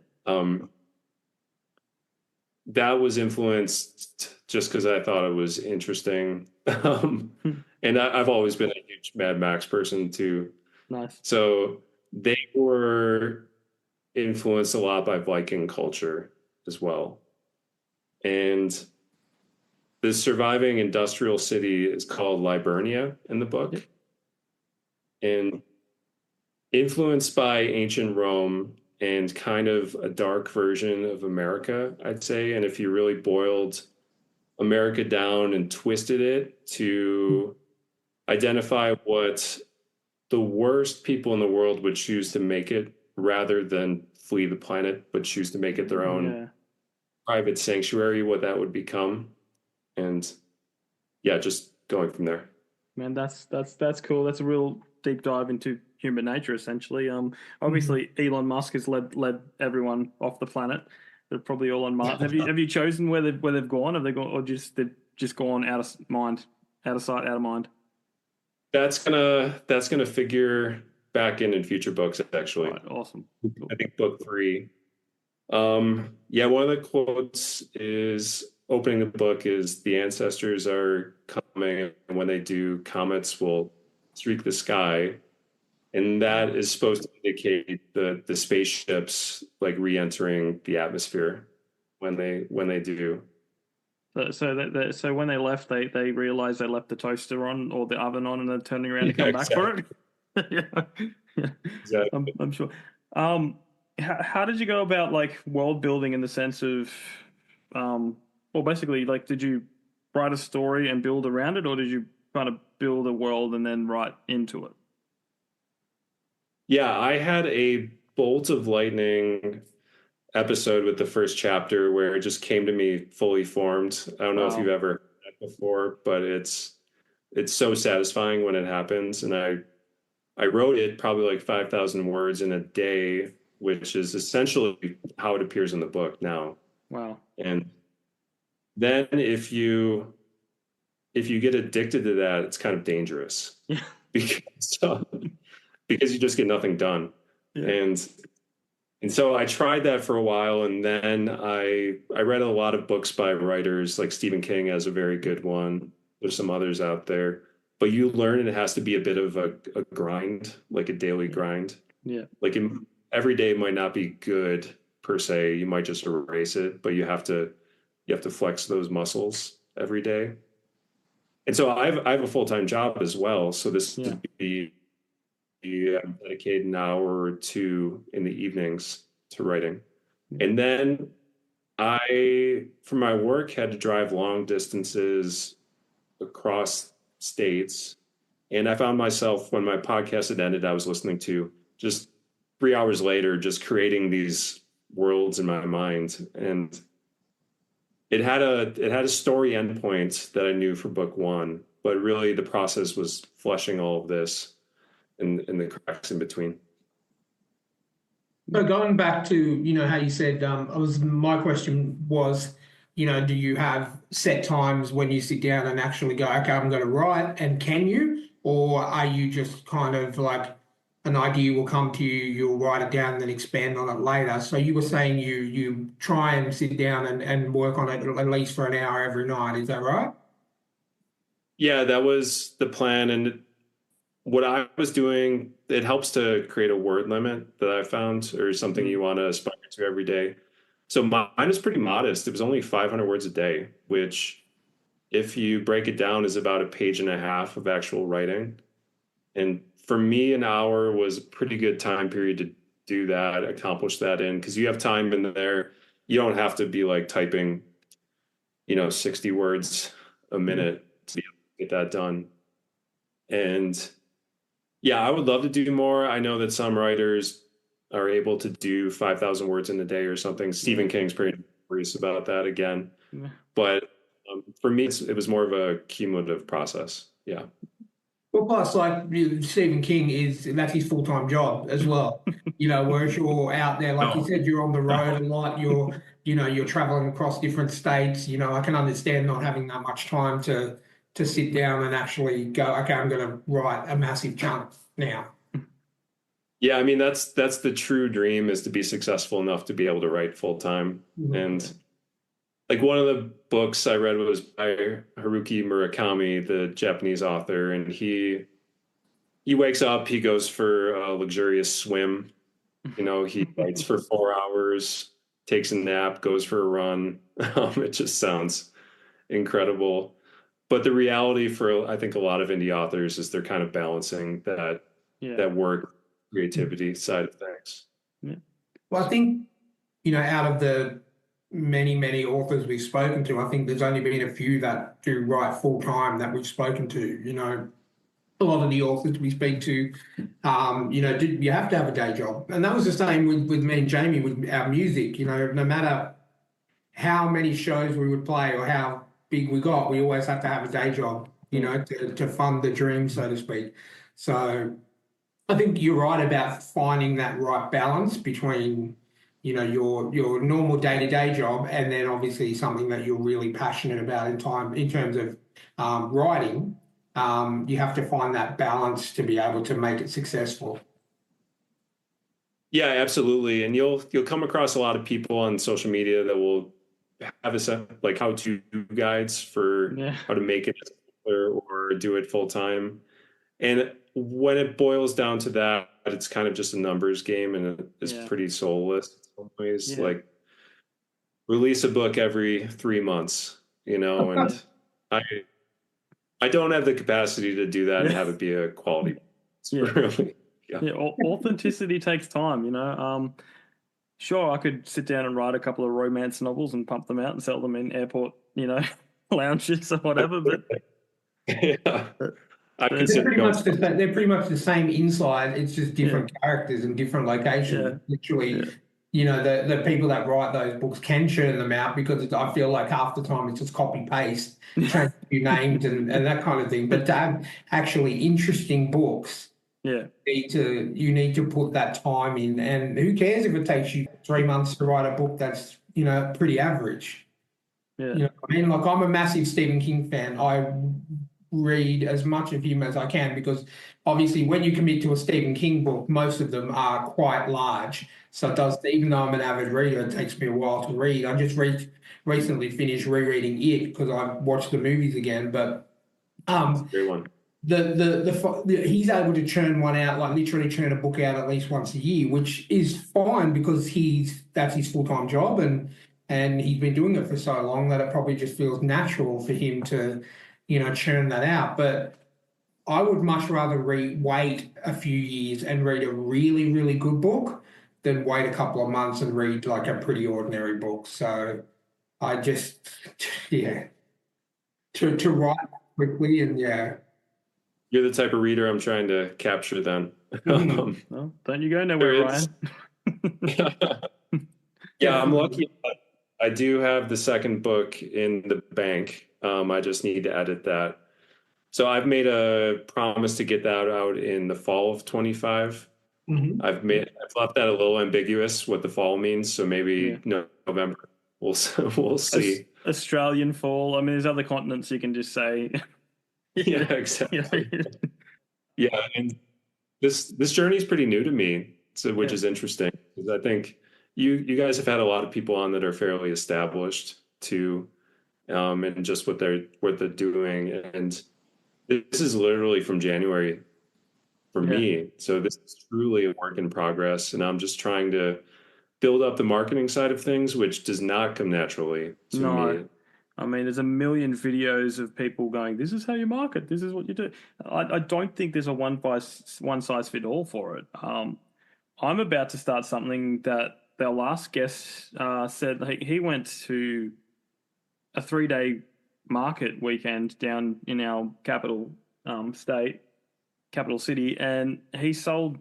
That was influenced just because I thought it was interesting. And I've always been a huge Mad Max person too. Nice. So they were influenced a lot by Viking culture as well. And the surviving industrial city is called Liburnia in the book. Yep. And influenced by ancient Rome and kind of a dark version of America, I'd say. And if you really boiled America down and twisted it to identify what the worst people in the world would choose to make it, rather than flee the planet, but choose to make it their own private sanctuary, what that would become. And just going from there. Man, that's cool. That's a real deep dive into human nature, essentially. Obviously, Elon Musk has led everyone off the planet. They're probably all on Mars. Have you chosen where they've gone? Have they gone, or they've just gone out of mind, out of sight, out of mind? That's gonna figure back in future books, actually. Right, awesome. Cool. I think book 3. One of the quotes is opening the book is, the ancestors are coming, and when they do, comets will streak the sky. And that is supposed to indicate the spaceships like re-entering the atmosphere when they do. So when they left, they realized they left the toaster on or the oven on, and they're turning around to come back for it. Yeah. Exactly. I'm sure. How did you go about like world building in the sense of, well, basically, like, did you write a story and build around it, or did you kind of build a world and then write into it? Yeah, I had a bolt of lightning episode with the first chapter where it just came to me fully formed. I don't know if you've ever heard that before, but it's so satisfying when it happens. And I wrote it probably like 5,000 words in a day, which is essentially how it appears in the book now. Wow. And then if you get addicted to that, it's kind of dangerous. Yeah. Because you just get nothing done. Yeah. And so I tried that for a while, and then I read a lot of books by writers, like Stephen King has a very good one. There's some others out there, but you learn it has to be a bit of a grind, like a daily grind. Yeah. Like in every day might not be good per se. You might just erase it, but you have to flex those muscles every day. And so I have a full-time job as well. So this would be dedicate an hour or two in the evenings to writing. And then I, for my work, had to drive long distances across states. And I found myself, when my podcast had ended, I was listening to just 3 hours later, just creating these worlds in my mind. And it had a story endpoint that I knew for book one, but really the process was fleshing all of this in the cracks in between. So going back to, how you said, my question was, do you have set times when you sit down and actually go, okay, I'm going to write, and can you? Or are you just kind of like an idea will come to you, you'll write it down and then expand on it later? So you were saying you try and sit down and work on it at least for an hour every night. Is that right? Yeah, that was the plan. And what I was doing, it helps to create a word limit that I found, or something you want to aspire to every day. So mine was pretty modest. It was only 500 words a day, which if you break it down is about a page and a half of actual writing. And for me, an hour was a pretty good time period to do that, accomplish that in, because you have time in there. You don't have to be like typing, 60 words a minute to be able to get that done. And yeah, I would love to do more. I know that some writers are able to do 5,000 words in a day or something. Stephen King's pretty curious about that again. Yeah. But for me, it was more of a cumulative process. Yeah. Well, plus, like Stephen King that's his full-time job as well. Whereas you're out there, like you said, you're on the road a lot. You're traveling across different states. I can understand not having that much time to sit down and actually go, okay, I'm going to write a massive chunk now. Yeah, I mean, that's the true dream, is to be successful enough to be able to write full time. Mm-hmm. And like one of the books I read was by Haruki Murakami, the Japanese author, and he wakes up, he goes for a luxurious swim. He writes for 4 hours, takes a nap, goes for a run. It just sounds incredible. But the reality for, I think, a lot of indie authors is they're kind of balancing that work, creativity side of things. Yeah. Well, I think, out of the many, many authors we've spoken to, I think there's only been a few that do write full time that we've spoken to. A lot of the authors we speak to, you have to have a day job. And that was the same with me and Jamie with our music. No matter how many shows we would play or how big we got, we always have to have a day job, to fund the dream, so to speak. So I think you're right about finding that right balance between, your normal day-to-day job and then obviously something that you're really passionate about in terms of writing. You have to find that balance to be able to make it successful. Yeah, absolutely. And you'll come across a lot of people on social media that will have a set, like how-to guides for how to make it or do it full time. And when it boils down to that, it's kind of just a numbers game, and it's pretty soulless in some ways. Yeah. Like, release a book every 3 months, and I don't have the capacity to do that and have it be a quality. Really, authenticity takes time, Sure, I could sit down and write a couple of romance novels and pump them out and sell them in airport, lounges or whatever. But they're pretty much the same inside. It's just different characters and different locations. Yeah. Literally, the people that write those books can churn them out because I feel like half the time it's just copy paste, change a few names and that kind of thing. But to have actually interesting books. Yeah, you need to put that time in, and who cares if it takes you 3 months to write a book that's pretty average. Yeah, Like I'm a massive Stephen King fan. I read as much of him as I can because obviously when you commit to a Stephen King book, most of them are quite large. So it does, even though I'm an avid reader, it takes me a while to read. I just recently finished rereading It because I watched the movies again, but that's a great one. he's able to churn one out, like literally churn a book out at least once a year, which is fine because that's his full-time job, and he's been doing it for so long that it probably just feels natural for him to, churn that out. But I would much rather wait a few years and read a really, really good book than wait a couple of months and read like a pretty ordinary book. So I just, yeah, to write quickly and yeah. You're the type of reader I'm trying to capture then. Well, don't you go nowhere, Ryan. Yeah, I'm lucky. I do have the second book in the bank. I just need to edit that. So I've made a promise to get that out in the fall of 25. I've left that a little ambiguous what the fall means. So maybe November. We'll see. Australian fall. I mean, there's other continents you can just say. Yeah, exactly. Yeah, and this journey is pretty new to me, so which is interesting because I think you guys have had a lot of people on that are fairly established too, and just what they're doing. And this is literally from January for me, so this is truly a work in progress, and I'm just trying to build up the marketing side of things, which does not come naturally to me. I mean, there's a million videos of people going, this is how you market. This is what you do. I don't think there's a one size fit all for it. I'm about to start something that their last guest said he went to a 3-day market weekend down in our capital city, and he sold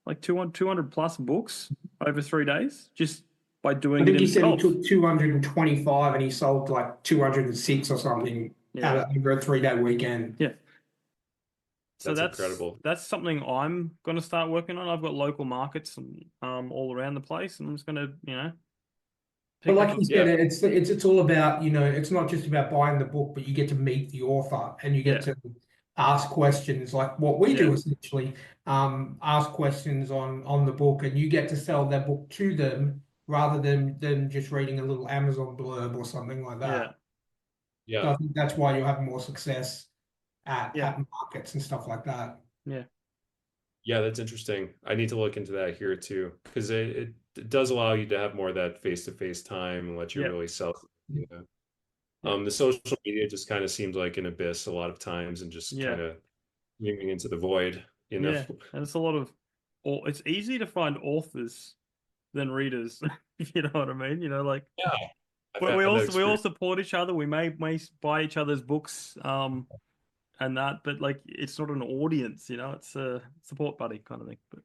like 200 plus books over 3 days just by doing it himself. I think he said he took 225 and he sold like 206 or something over a 3-day weekend. Yeah. So that's incredible. That's something I'm going to start working on. I've got local markets all around the place, and I'm just going to, But like you said, it's all about, it's not just about buying the book, but you get to meet the author and you get to ask questions like what we do essentially, ask questions on the book, and you get to sell that book to them rather than just reading a little Amazon blurb or something like that. Yeah. So I think that's why you have more success at markets and stuff like that. Yeah. Yeah, that's interesting. I need to look into that here too, because it does allow you to have more of that face-to-face time and let you really sell. The social media just kind of seems like an abyss a lot of times and just kind of moving into the void, Yeah, and it's a lot of, it's easy to find authors than readers, if you know what I mean. We all support each other. We may buy each other's books, and that, but like it's not an audience, it's a support buddy kind of thing. But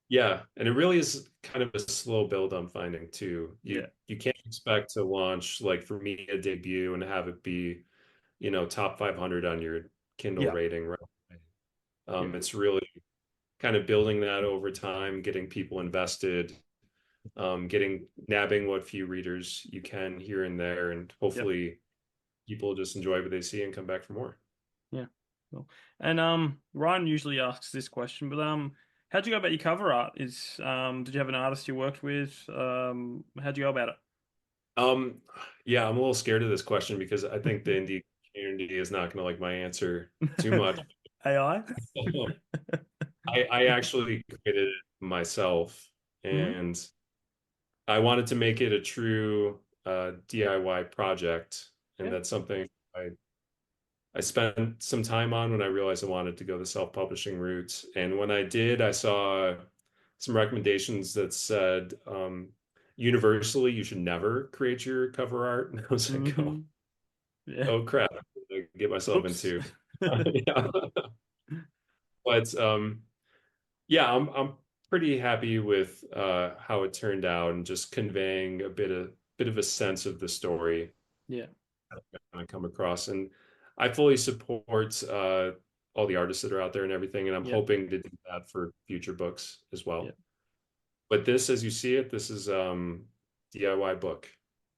yeah, and it really is kind of a slow build I'm finding too. You can't expect to launch, like for me, a debut and have it be, top 500 on your Kindle rating, right? It's really kind of building that over time, getting people invested, nabbing what few readers you can here and there, and hopefully people just enjoy what they see and come back for more. Yeah. Cool. And Ryan usually asks this question, but how'd you go about your cover art? Did you have an artist you worked with? How'd you go about it? Yeah, I'm a little scared of this question because I think the indie community is not going to like my answer too much. AI? I actually created it myself, and I wanted to make it a true DIY project, and that's something I spent some time on when I realized I wanted to go the self-publishing route. And when I did, I saw some recommendations that said, universally, you should never create your cover art. And I was like, oh crap, I'm gonna get myself into. But I'm pretty happy with how it turned out and just conveying a bit of a sense of the story. Yeah, I come across, and I fully support all the artists that are out there and everything, and I'm hoping to do that for future books as well. Yeah. But this, as you see it, this is DIY book.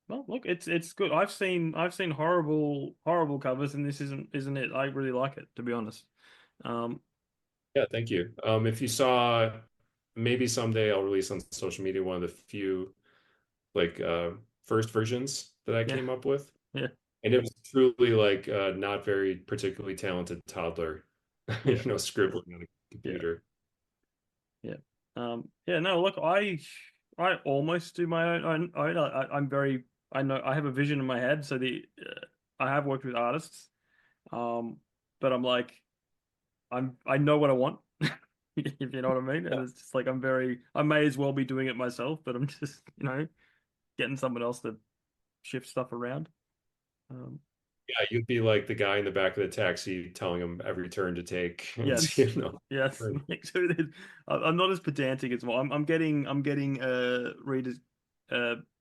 Well, look, it's good. I've seen horrible covers, and this isn't it. I really like it, to be honest. Yeah, thank you. If you saw, maybe someday I'll release on social media one of the few like first versions that I came up with. Yeah. And it was truly like not very particularly talented toddler, Yeah, scribbling on a yeah, computer. yeah. Yeah. No, look, I almost do my own. I'm very. I know I have a vision in my head, so I have worked with artists. Um, but I'm like, I know what I want, if you know what I mean. And it's just like I may as well be doing it myself, but I'm just, getting someone else to shift stuff around. Um, Yeah, you'd be like the guy in the back of the taxi telling him every turn to take. And, yes, yes. So I'm not as pedantic as well. I'm getting readers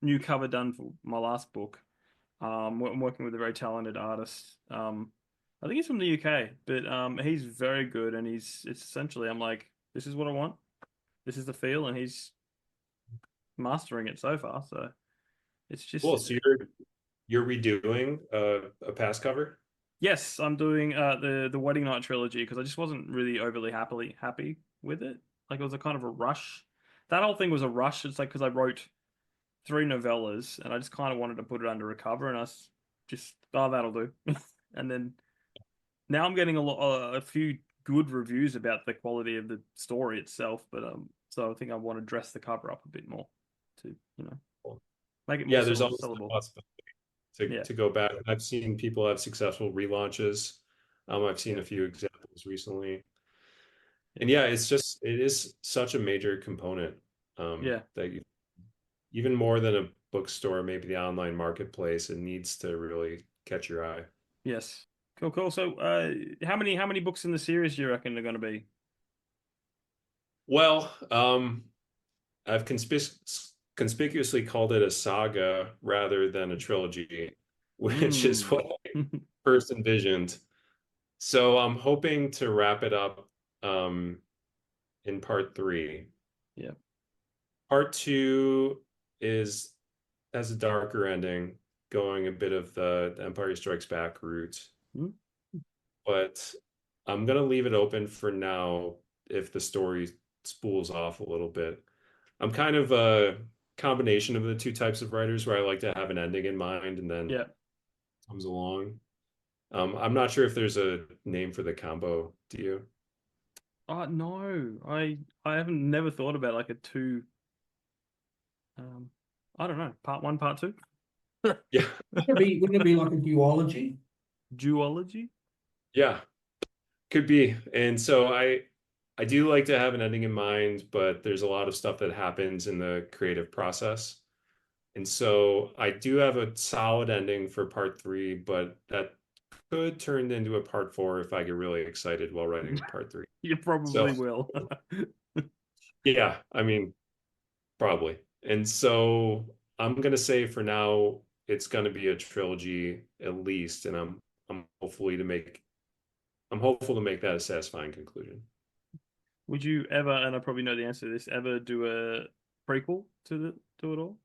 new cover done for my last book. I'm working with a very talented artist. I think he's from the UK, but he's very good, and it's essentially I'm like, this is what I want, this is the feel, and he's mastering it so far. So it's just Cool. So you're redoing a past cover? yes, I'm doing the Wedding Night trilogy because I just wasn't really overly happy with it. Like it was a kind of a rush. That whole thing was a rush. It's like because I wrote three novellas and I just kind of wanted to put it under a cover, and just that'll do. And then now I'm getting a few good reviews about the quality of the story itself, but so I think I want to dress the cover up a bit more to Cool. make it more Yeah, there's always the sellable. possibility Yeah, to go back. I've seen people have successful relaunches. I've seen yeah, a few examples recently. yeah, And yeah, it is such a major component yeah. that even more than a bookstore, maybe the online marketplace, it needs to really catch your eye. Yes. Cool, cool. So, how many books in the series do you reckon are going to be? Well, I've conspicuously called it a saga rather than a trilogy, which is Hmm. what I first envisioned. So I'm hoping to wrap it up um, in part three. Yeah. Part two is has a darker ending, going a bit of the Empire Strikes Back route. Hmm. But I'm gonna leave it open for now if the story spools off a little bit. I'm kind of a combination of the two types of writers where I like to have an ending in mind and then Yeah. comes along. I'm not sure if there's a name for the combo. Do you? Oh no, I haven't never thought about like a two. Um, I don't know. Part one, part two. Yeah, Wouldn't it be like a duology? Duology. yeah, could be. And so I do like to have an ending in mind, but there's a lot of stuff that happens in the creative process. And so I do have a solid ending for part three, but that could turn into a part four if I get really excited while writing part three. You So probably will. yeah, I mean, probably. And so I'm gonna say for now it's gonna be a trilogy at least, and I'm hopefully to make I'm hopeful to make that a satisfying conclusion. Would you ever, and I probably know the answer to this, ever do a prequel to it all?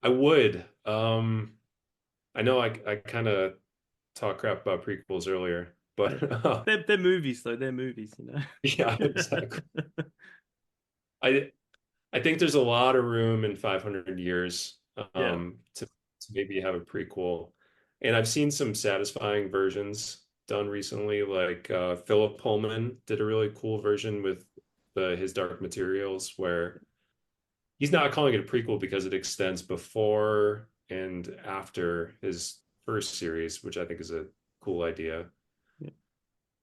I would. I know I kind of talk crap about prequels earlier, Yeah. but They're movies though. They're movies. yeah, exactly. I I think there's a lot of room in 500 years Yeah. to maybe have a prequel. And I've seen some satisfying versions done recently, like Philip Pullman did a really cool version with his Dark Materials, where he's not calling it a prequel because it extends before and after his first series, which I think is a cool idea. Yeah.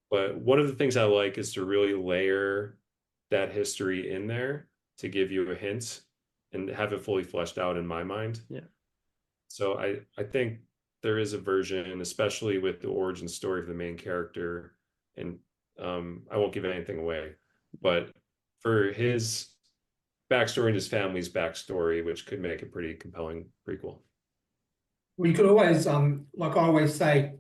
But one of the things I like is to really layer that history in there to give you a hint and have it fully fleshed out in my mind. Yeah. So I think there is a version, especially with the origin story of the main character, and I won't give anything away, but for his backstory and his family's backstory, which could make a pretty compelling prequel. Well, you could always, like I always say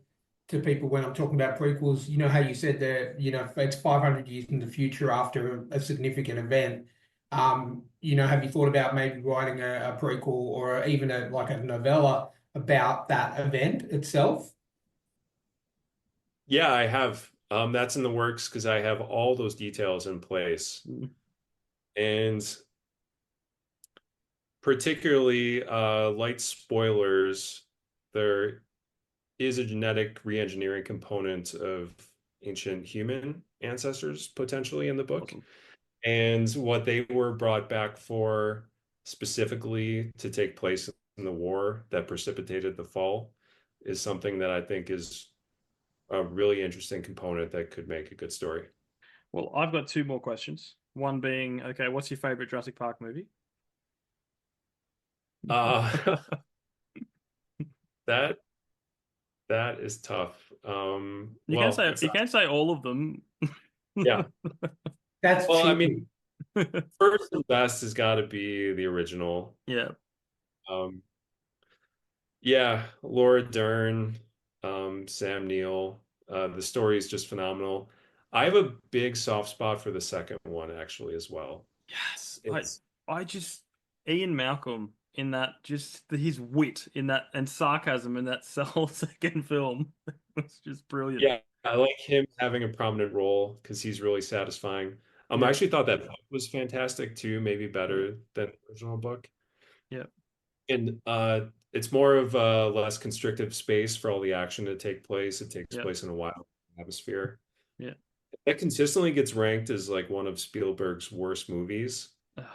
to people when I'm talking about prequels, you know how you said that, if it's 500 years in the future after a significant event. Have you thought about maybe writing a prequel or even like a novella about that event itself? Yeah, I have. That's in the works because I have all those details in place. Mm. And particularly light spoilers, there is a genetic re-engineering component of ancient human ancestors potentially in the book. Awesome. And what they were brought back for specifically to take place in the war that precipitated the fall is something that I think is a really interesting component that could make a good story. Well, I've got two more questions. One being, okay, what's your favorite Jurassic Park movie? Uh, that that is tough. You Well, can say all of them. yeah. That's Well, I cheating. mean, first and best has got to be the original. Yeah. Um, yeah, Laura Dern, Sam Neill. The story is just phenomenal. I have a big soft spot for the second one actually as well. Yes. It's I just Ian Malcolm in that just his wit in that and sarcasm in that whole second film was just brilliant. Yeah, I like him having a prominent role because he's really satisfying. I Yeah. actually thought that book was fantastic too, maybe Yeah. better than the original book. Yeah. And it's more of a less constrictive space for all the action to take place. It takes Yeah. place in a wild atmosphere. Yeah. That consistently gets ranked as like one of Spielberg's worst movies. Ugh.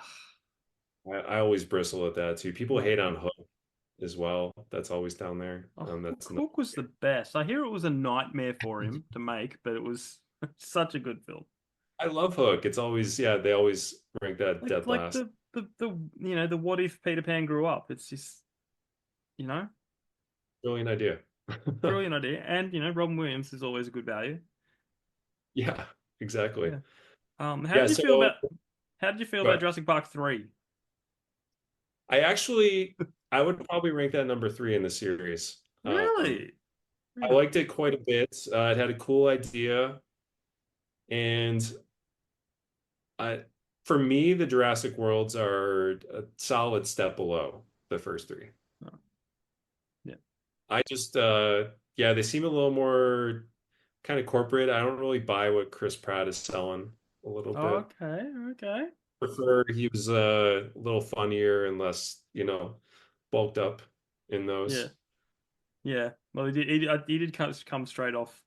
I always bristle at that too. People hate on Hook as well. That's always down there. Oh, That's not. Hook was the best. I hear it was a nightmare for him to make, but it was such a good film. I love Hook. It's always, yeah, they always rank that dead Like last. the the what if Peter Pan grew up? It's just Brilliant idea. brilliant idea. And Robin Williams is always a good value. Yeah, exactly. Yeah. How Yeah, did you feel so about Jurassic Park 3? I would probably rank that number 3 in the series. Really? I liked it quite a bit. It had a cool idea, and for me, the Jurassic Worlds are a solid step below the first 3. Oh, yeah. I just, yeah, they seem a little more kind of corporate. I don't really buy what Chris Pratt is selling a little bit. Okay. Prefer he was a little funnier and less, bulked up in Yeah. those. Yeah. Well, he did come straight off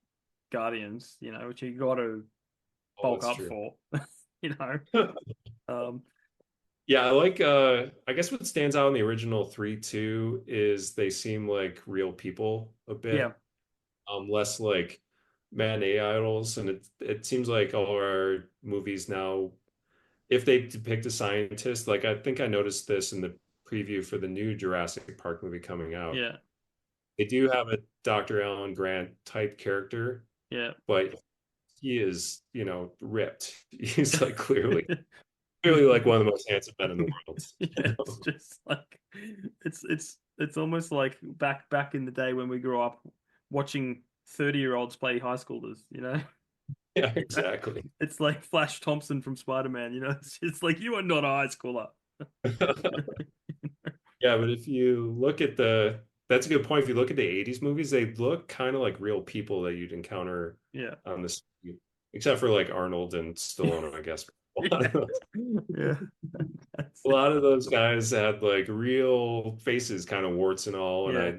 Guardians, which you got to Oh, bulk that's up true. for, Um, Yeah, I like I guess what stands out in the original 3 too is they seem like real people a yeah. bit. Less like man idols, and it seems like all our movies now, if they depict a scientist, like I think I noticed this in the preview for the new Jurassic Park movie coming out. Yeah. They do have a Dr. Alan Grant type character, Yeah. but he is, ripped. He's like clearly like one of the most handsome men in the world. Yeah, it's just like it's almost like back in the day when we grew up watching 30-year-olds play high schoolers, Yeah, exactly. It's like Flash Thompson from Spider-Man, it's just like you are not a high schooler. Yeah, but if you look at that's a good point. If you look at the 80s movies, they look kind of like real people that you'd encounter Yeah. on the street, except for like Arnold and Stallone, I guess. Yeah. A lot of those guys had like real faces, kind of warts and all, and Yeah. I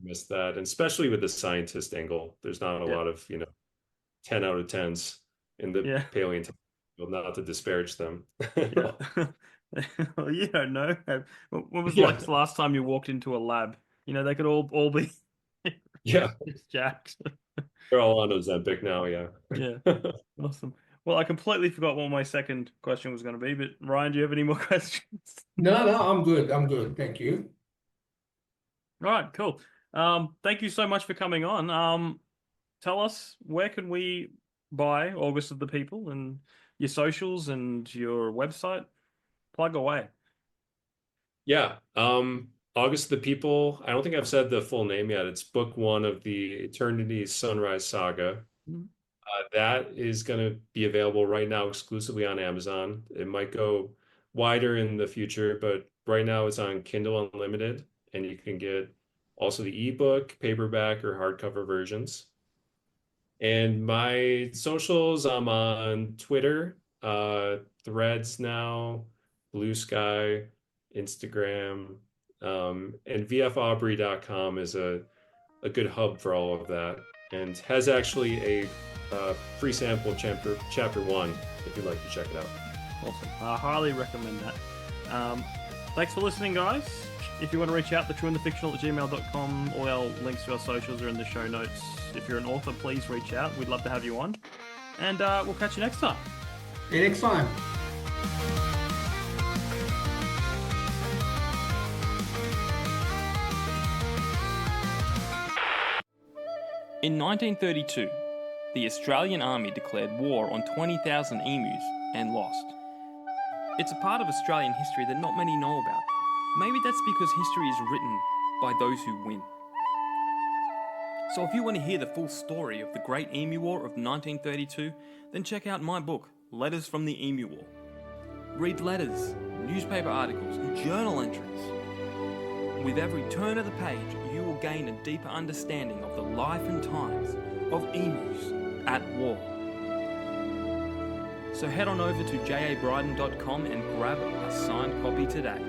missed that. And especially with the scientist angle, there's not a lot of 10 out of 10s in the Yeah. paleontology field, not to disparage them. Yeah. Well, you don't know. What was Yeah. like the last time you walked into a lab? They could all be Yeah, just jacked. they're all on Ozempic now. Yeah. Yeah. Awesome. Well, I completely forgot what my second question was going to be, but Ryan, do you have any more questions? No, I'm good. I'm good. Thank you. All right, cool. Thank you so much for coming on. Tell us, where can we buy August of the People and your socials and your website? Plug away. Yeah. August of the People. I don't think I've said the full name yet. It's book 1 of the Eternity Sunrise Saga. Mhm. That is going to be available right now exclusively on Amazon. It might go wider in the future, but right now it's on Kindle Unlimited, and you can get also the ebook, paperback, or hardcover versions. And my socials, I'm on Twitter, Threads now, Blue Sky, Instagram, And vfaubrey.com is a good hub for all of that, and has actually a free sample of chapter 1 if you'd like to check it out. Awesome. I highly recommend that. Thanks for listening, guys. If you want to reach out, thetrueandthefictional@gmail.com. All our links to our socials are in the show notes. If you're an author, please reach out. We'd love to have you on. And we'll catch you next time. See you next time. In 1932, the Australian Army declared war on 20,000 emus and lost. It's a part of Australian history that not many know about. Maybe that's because history is written by those who win. So if you want to hear the full story of the Great Emu War of 1932, then check out my book, Letters from the Emu War. Read letters, newspaper articles, and journal entries. With every turn of the page, you will gain a deeper understanding of the life and times of emus at war. So head on over to jabryden.com and grab a signed copy today.